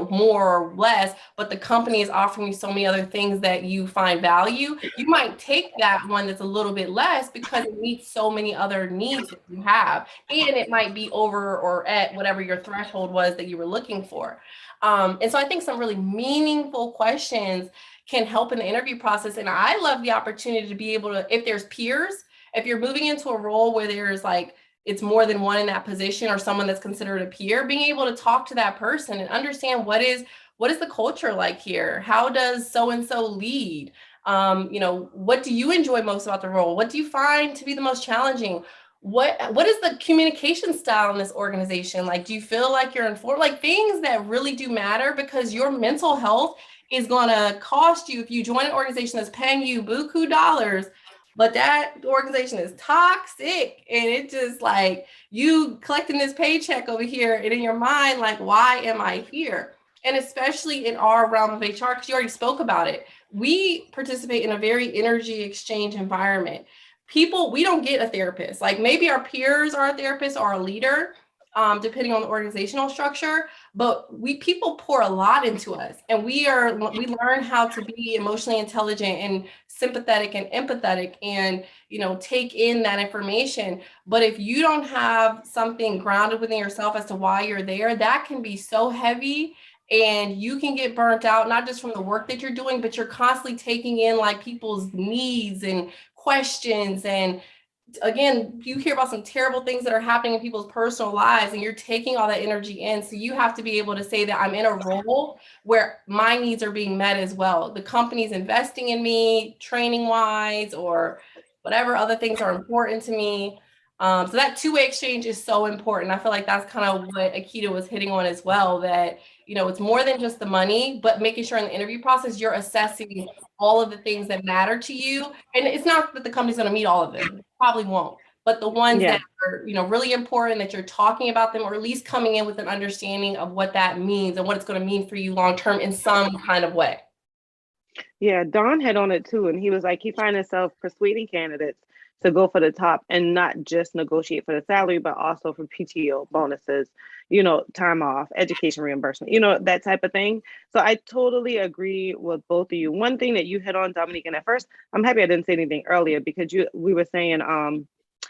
more or less, but the company is offering you so many other things that you find value, you might take that one that's a little bit less because it meets so many other needs that you have. And it might be over or at whatever your threshold was that you were looking for. And so I think some really meaningful questions can help in the interview process. And I love the opportunity to be able to, if there's peers, if you're moving into a role where there's like, it's more than one in that position, or someone that's considered a peer, being able to talk to that person and understand what is the culture like here? How does so-and-so lead? What do you enjoy most about the role? What do you find to be the most challenging? What is the communication style in this organization? Like, do you feel like you're informed? Like, things that really do matter, because your mental health is going to cost you if you join an organization that's paying you buku dollars, but that organization is toxic, and it just like, you collecting this paycheck over here, and in your mind, like, why am I here? And especially in our realm of HR, because you already spoke about it, we participate in a very energy exchange environment. People, we don't get a therapist. Like, maybe our peers are a therapist or a leader, depending on the organizational structure, but people pour a lot into us, and we learn how to be emotionally intelligent and sympathetic and empathetic, and take in that information. But if you don't have something grounded within yourself as to why you're there, that can be so heavy, and you can get burnt out, not just from the work that you're doing, but you're constantly taking in like people's needs and questions. And again, you hear about some terrible things that are happening in people's personal lives, and you're taking all that energy in. So you have to be able to say that I'm in a role where my needs are being met as well. The company's investing in me training wise, or whatever other things are important to me. So that two-way exchange is so important. I feel like that's kind of what Akida was hitting on as well, that, it's more than just the money, but making sure in the interview process, you're assessing all of the things that matter to you. And it's not that the company's going to meet all of them, probably won't, but the ones that are, really important, that you're talking about them, or at least coming in with an understanding of what that means and what it's going to mean for you long-term in some kind of way. Yeah, Don had on it too, and he was like, he finds himself persuading candidates to go for the top and not just negotiate for the salary, but also for PTO bonuses, you know, time off, education reimbursement, you know, that type of thing. So I totally agree with both of you. One thing that you hit on, Dominique, and at first, I'm happy I didn't say anything earlier because we were saying,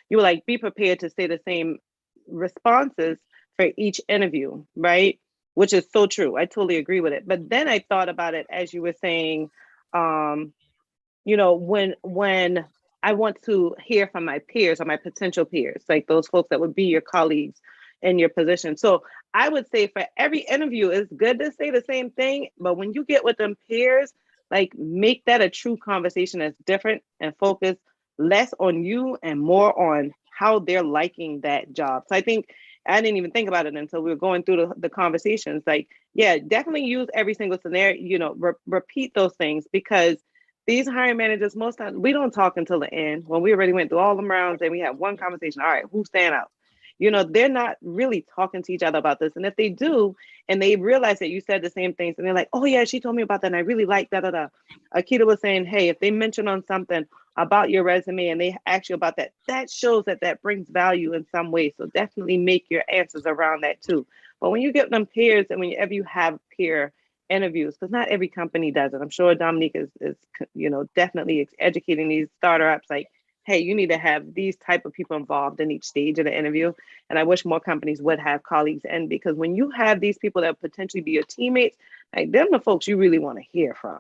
you were like, be prepared to say the same responses for each interview, right? Which is so true. I totally agree with it. But then I thought about it as you were saying, you know, when I want to hear from my peers or my potential peers, like those folks that would be your colleagues in your position. So I would say for every interview, it's good to say the same thing, but when you get with them peers, like make that a true conversation that's different and focused less on you and more on how they're liking that job. So I think I didn't even think about it until we were going through the conversations. Like, yeah, definitely use every single scenario, you know, repeat those things because these hiring managers, most times we don't talk until the end when we already went through all the rounds and we had one conversation. All right, who's stand out? You know, they're not really talking to each other about this. And if they do, and they realize that you said the same things and they're like, oh yeah, she told me about that and I really like that. Akida was saying, hey, if they mention on something about your resume and they ask you about that, that shows that that brings value in some way. So definitely make your answers around that too. But when you get them peers and whenever you have peer interviews, because not every company does it. I'm sure Dominique is you know, definitely educating these startups like, hey, you need to have these type of people involved in each stage of the interview. And I wish more companies would have colleagues in because when you have these people that potentially be your teammates, like them the folks you really want to hear from.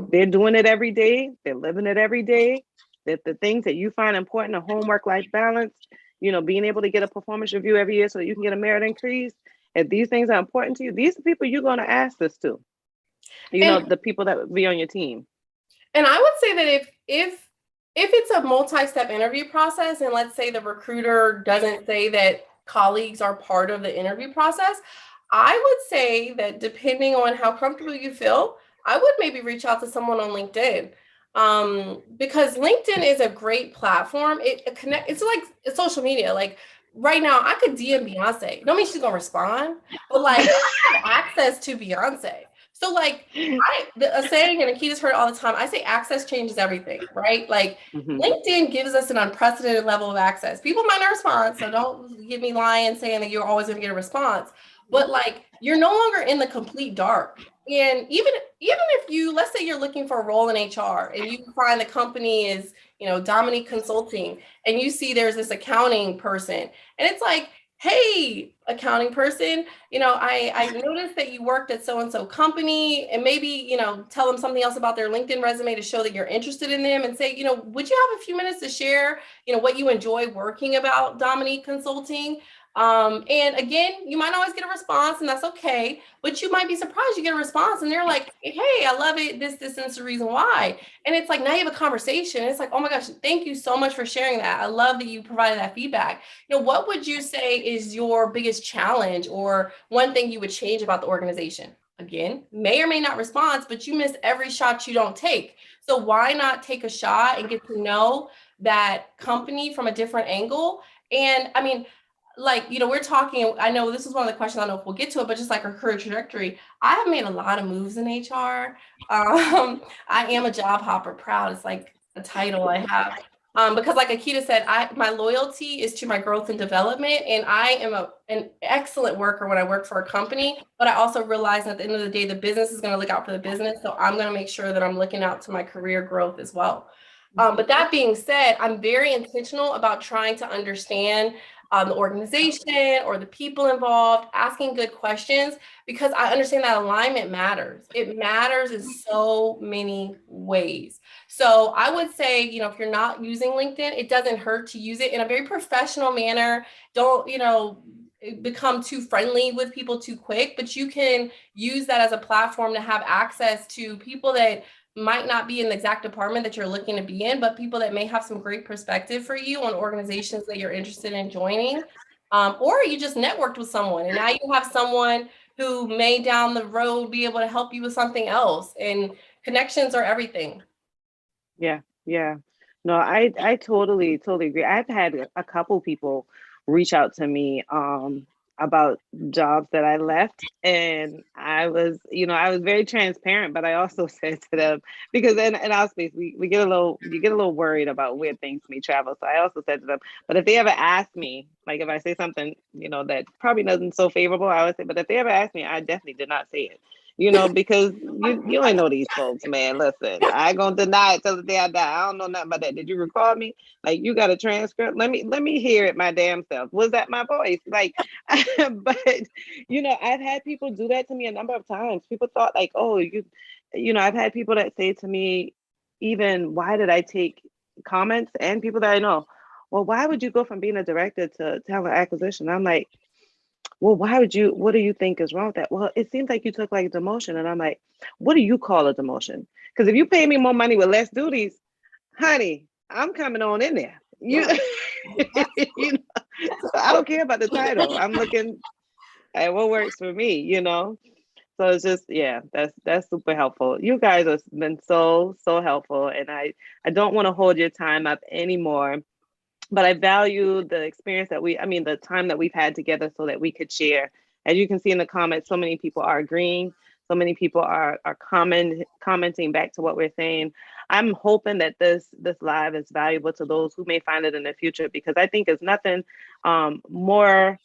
They're doing it every day. They're living it every day. That the things that you find important, a homework life balance, you know, being able to get a performance review every year so that you can get a merit increase. If these things are important to you, these are people you're going to ask this to. You know, the people that would be on your team. And I would say that if it's a multi-step interview process, and let's say the recruiter doesn't say that colleagues are part of the interview process, I would say that depending on how comfortable you feel, I would maybe reach out to someone on LinkedIn. Because LinkedIn is a great platform. It's like it's social media. Like right now, I could DM Beyonce. Don't mean she's gonna respond, but like I have access to Beyonce. So like a saying, and Akida's heard it all the time, I say access changes everything, right? Like LinkedIn gives us an unprecedented level of access. People might not respond, so don't get me lying saying that you're always gonna get a response. But like you're no longer in the complete dark. And even if you, let's say you're looking for a role in HR and you find the company is, you know, Dominique Consulting, and you see there's this accounting person, and it's like, hey, accounting person, you know, I noticed that you worked at so-and-so company, and maybe, you know, tell them something else about their LinkedIn resume to show that you're interested in them and say, you know, would you have a few minutes to share, you know, what you enjoy working about Dominique Consulting? And again, you might not always get a response, and that's okay, but you might be surprised you get a response and they're like, hey, I love it. This is the reason why. And it's like, now you have a conversation. It's like, oh my gosh, thank you so much for sharing that. I love that you provided that feedback. You know, what would you say is your biggest challenge or one thing you would change about the organization? Again, may or may not respond, but you miss every shot you don't take. So why not take a shot and get to know that company from a different angle? And I mean, like, you know, we're talking, I know this is one of the questions, I don't know if we'll get to it, but just like our career trajectory, I have made a lot of moves in HR. I am a job hopper, proud. It's like a title I have. Because like Akida said, my loyalty is to my growth and development. And I am an excellent worker when I work for a company, but I also realize at the end of the day, the business is going to look out for the business. So I'm going to make sure that I'm looking out to my career growth as well. But that being said, I'm very intentional about trying to understand the organization or the people involved, asking good questions, because I understand that alignment matters. It matters in so many ways. So I would say, you know, if you're not using LinkedIn, it doesn't hurt to use it in a very professional manner. Don't, you know, become too friendly with people too quick, but you can use that as a platform to have access to people that might not be in the exact department that you're looking to be in, but people that may have some great perspective for you on organizations that you're interested in joining. Or you just networked with someone and now you have someone who may down the road be able to help you with something else, and connections are everything. Yeah. No, I totally agree. I've had a couple people reach out to me about jobs that I left. And I was, I was very transparent, but I also said to them, because in our space, we get you get a little worried about where things may travel. So I also said to them, but if they ever ask me, like if I say something, that probably doesn't so favorable, I would say, but if they ever ask me, I definitely did not say it. Because you ain't know these folks, man. Listen, I ain't gonna deny it till the day I die. I don't know nothing about that. Did you record me? Like, you got a transcript? Let me hear it my damn self. Was that my voice? Like, but I've had people do that to me a number of times. People thought like, oh, I've had people that say to me, even, why did I take comments, and people that I know, well, why would you go from being a director to talent acquisition? I'm like, well, what do you think is wrong with that? Well, it seems like you took like a demotion. And I'm like, what do you call a demotion? Because if you pay me more money with less duties, honey, I'm coming on in there. So I don't care about the title. I'm looking at what works for me, So it's just, yeah, that's super helpful. You guys have been so helpful. And I don't want to hold your time up anymore. But I value the experience the time that we've had together so that we could share. As you can see in the comments, so many people are agreeing. So many people are commenting back to what we're saying. I'm hoping that this live is valuable to those who may find it in the future, because I think it's nothing more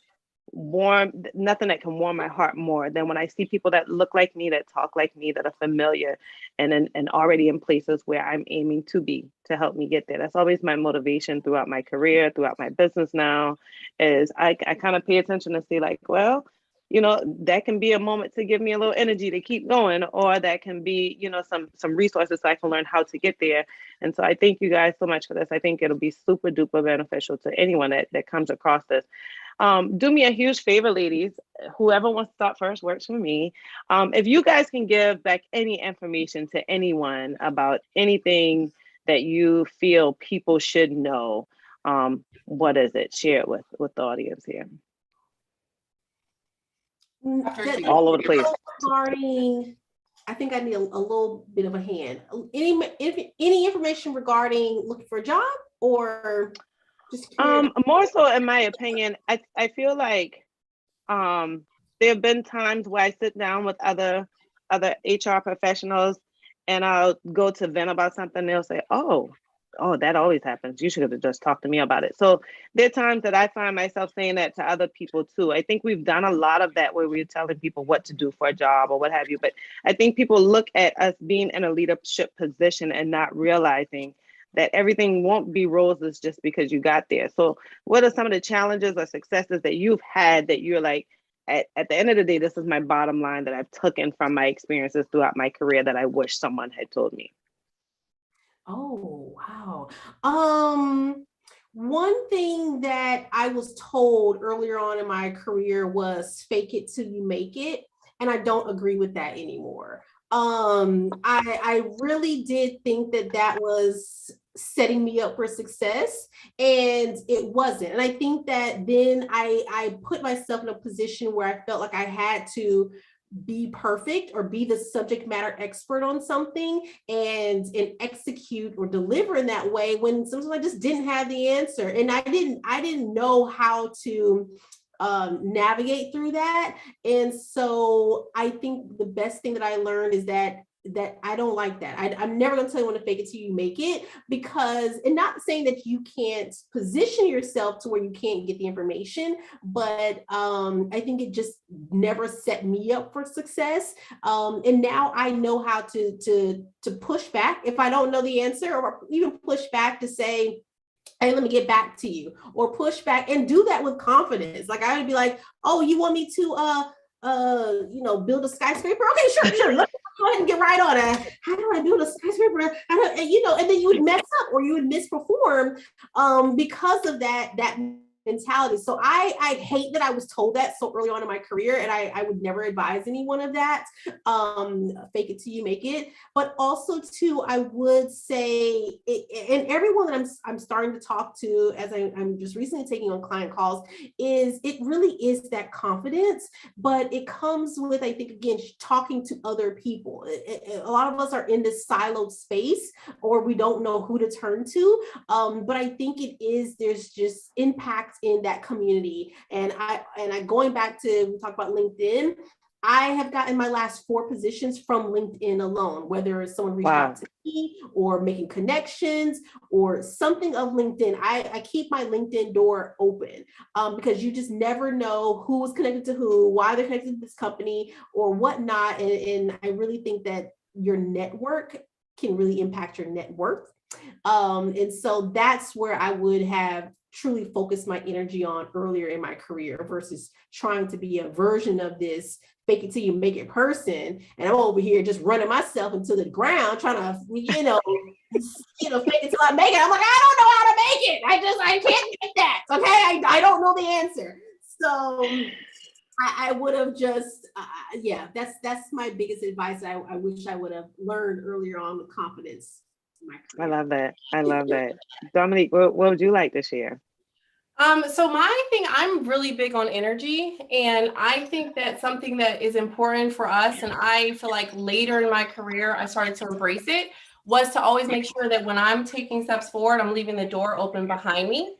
warm, nothing that can warm my heart more than when I see people that look like me, that talk like me, that are familiar and already in places where I'm aiming to be, to help me get there. That's always my motivation throughout my career, throughout my business now, is I kind of pay attention to see like, well, that can be a moment to give me a little energy to keep going, or that can be, some resources so I can learn how to get there. And so I thank you guys so much for this. I think it'll be super duper beneficial to anyone that comes across this. Do me a huge favor, ladies. Whoever wants to start first works for me. If you guys can give back any information to anyone about anything that you feel people should know, what is it? Share it with the audience here. All over the place. I think I need a little bit of a hand. Any information regarding looking for a job, or just more so, in my opinion, I feel like there have been times where I sit down with other HR professionals and I'll go to vent about something, and they'll say, oh, that always happens. You should have just talked to me about it. So there are times that I find myself saying that to other people too. I think we've done a lot of that where we're telling people what to do for a job or what have you. But I think people look at us being in a leadership position and not realizing that everything won't be roses just because you got there. So what are some of the challenges or successes that you've had that you're like, at the end of the day, this is my bottom line that I've taken from my experiences throughout my career that I wish someone had told me? Oh, wow. One thing that I was told earlier on in my career was fake it till you make it. And I don't agree with that anymore. I really did think that was setting me up for success, and it wasn't. And I think that then I put myself in a position where I felt like I had to be perfect or be the subject matter expert on something and execute or deliver in that way, when sometimes I just didn't have the answer, and I didn't know how to navigate through that. And so I think the best thing that I learned is that I don't like that. I'm never going to tell you when to fake it till you make it, because, and not saying that you can't position yourself to where you can't get the information, but I think it just never set me up for success. And now I know how to push back if I don't know the answer, or even push back to say, hey, let me get back to you, or push back and do that with confidence. Like I would be like, oh, you want me to build a skyscraper? Okay, sure. Let's go ahead and get right on it. How do I build a skyscraper? And then you would mess up or you would misperform because of that mentality. So I hate that I was told that so early on in my career, and I would never advise anyone of that. Fake it till you make it. But also too, I would say, and everyone that I'm starting to talk to, as I'm just recently taking on client calls, is it really is that confidence, but it comes with, I think, again, talking to other people. A lot of us are in this siloed space, or we don't know who to turn to. But I think there's just impact in that community. And I going back to, we talked about LinkedIn, I have gotten my last 4 positions from LinkedIn alone, whether it's someone reaching out to me or making connections or something of LinkedIn. I keep my LinkedIn door open because you just never know who is connected to who, why they're connected to this company or whatnot. And I really think that your network can really impact your net worth. And so that's where I would have truly focused my energy on earlier in my career versus trying to be a version of this fake it till you make it person. And I'm over here just running myself into the ground, trying to, fake it till I make it. I'm like, I don't know how to make it. I can't get that. Okay. I don't know the answer. So I would have just, that's my biggest advice. I wish I would have learned earlier on with confidence. I love that. I love that. Dominique, what would you like to share? So my thing, I'm really big on energy, and I think that something that is important for us, and I feel like later in my career, I started to embrace it, was to always make sure that when I'm taking steps forward, I'm leaving the door open behind me.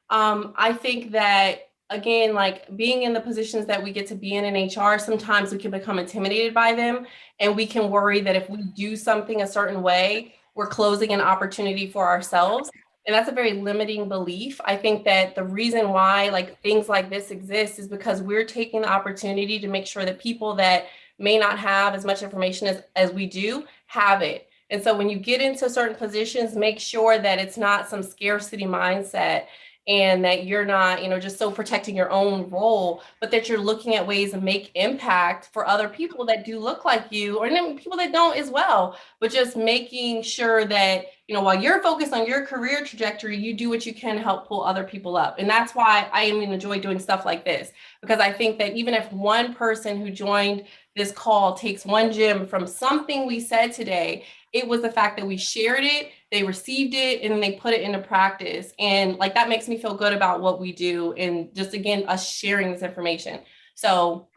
I think that, again, like being in the positions that we get to be in HR, sometimes we can become intimidated by them, and we can worry that if we do something a certain way, we're closing an opportunity for ourselves. And that's a very limiting belief. I think that the reason why like things like this exist is because we're taking the opportunity to make sure that people that may not have as much information as we do have it. And so when you get into certain positions, make sure that it's not some scarcity mindset and that you're not, just so protecting your own role, but that you're looking at ways to make impact for other people that do look like you, or people that don't as well, but just making sure that, while you're focused on your career trajectory, you do what you can to help pull other people up. And that's why I enjoy doing stuff like this, because I think that even if one person who joined this call takes one gem from something we said today, it was the fact that we shared it, they received it, and then they put it into practice. And like, that makes me feel good about what we do. And just, again, us sharing this information. So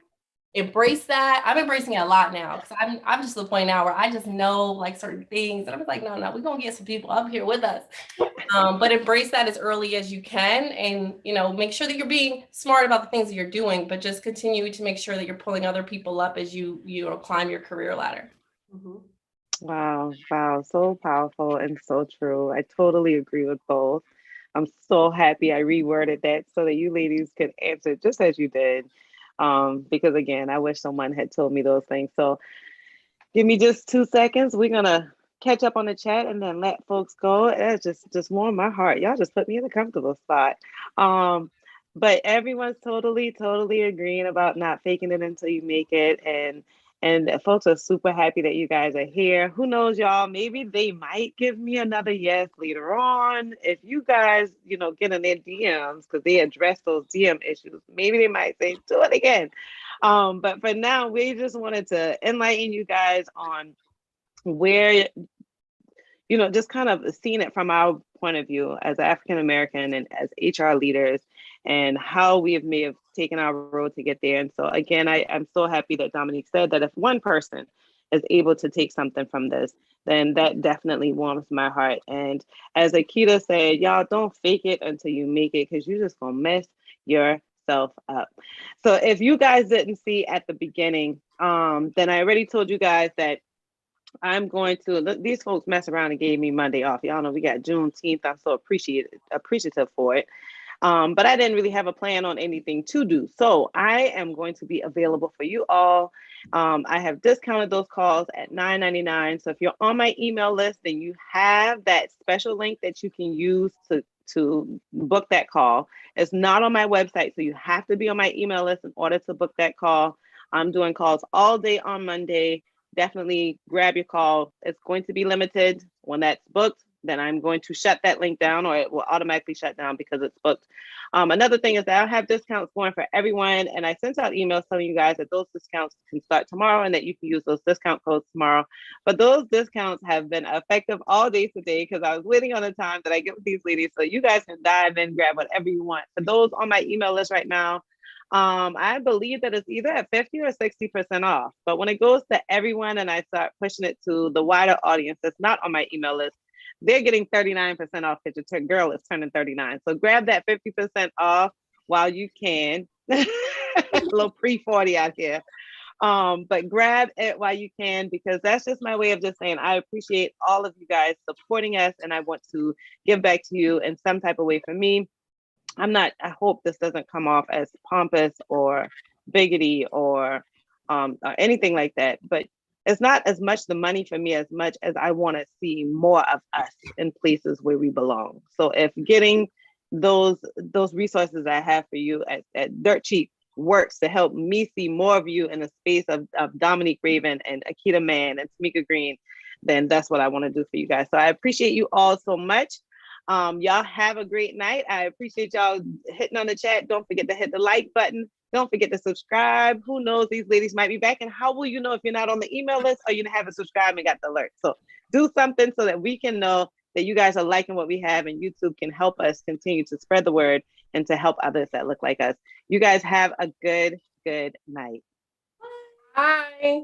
embrace that. I'm embracing it a lot now, because I'm just to the point now where I just know like certain things. And I'm like, no, we're going to get some people up here with us. But embrace that as early as you can, and, make sure that you're being smart about the things that you're doing, but just continue to make sure that you're pulling other people up as you climb your career ladder. Mm-hmm. Wow. So powerful and so true. I totally agree with both. I'm so happy I reworded that so that you ladies could answer just as you did. Because again, I wish someone had told me those things. So give me just 2 seconds. We're gonna catch up on the chat and then let folks go. That's just warmed my heart. Y'all just put me in a comfortable spot. But everyone's totally agreeing about not faking it until you make it. And folks are super happy that you guys are here. Who knows, y'all? Maybe they might give me another yes later on. If you guys, get in their DMs because they address those DM issues, maybe they might say, do it again. But for now, we just wanted to enlighten you guys on where, just kind of seeing it from our point of view as African American and as HR leaders, and how we may have taken our road to get there. And so again, I'm so happy that Dominique said that if one person is able to take something from this, then that definitely warms my heart. And as Akida said, y'all don't fake it until you make it, because you're just gonna mess yourself up. So if you guys didn't see at the beginning, then I already told you guys that I'm going to, these folks mess around and gave me Monday off. Y'all know we got Juneteenth. I'm so appreciative for it. But I didn't really have a plan on anything to do. So I am going to be available for you all. I have discounted those calls at $9.99. So if you're on my email list, then you have that special link that you can use to book that call. It's not on my website, so you have to be on my email list in order to book that call. I'm doing calls all day on Monday. Definitely grab your call. It's going to be limited. When that's booked, then I'm going to shut that link down, or it will automatically shut down because it's booked. Another thing is that I have discounts going for everyone, and I sent out emails telling you guys that those discounts can start tomorrow and that you can use those discount codes tomorrow. But those discounts have been effective all day today because I was waiting on the time that I get with these ladies, so you guys can dive in, grab whatever you want. For those on my email list right now, I believe that it's either at 50 or 60% off. But when it goes to everyone and I start pushing it to the wider audience that's not on my email list, they're getting 39% off because your girl is turning 39. So grab that 50% off while you can. A little pre-40 out here. But grab it while you can, because that's just my way of just saying I appreciate all of you guys supporting us, and I want to give back to you in some type of way. For me, I hope this doesn't come off as pompous or biggity or anything like that, but it's not as much the money for me as much as I want to see more of us in places where we belong. So if getting those resources I have for you at dirt cheap works to help me see more of you in the space of Dominique Raven and Akida Mann and Tamika Green, then that's what I want to do for you guys. So I appreciate you all so much. Y'all have a great night. I appreciate y'all hitting on the chat. Don't forget to hit the like button. Don't forget to subscribe. Who knows, these ladies might be back. And how will you know if you're not on the email list or you haven't subscribed and got the alert? So do something so that we can know that you guys are liking what we have, and YouTube can help us continue to spread the word and to help others that look like us. You guys have a good night. Bye.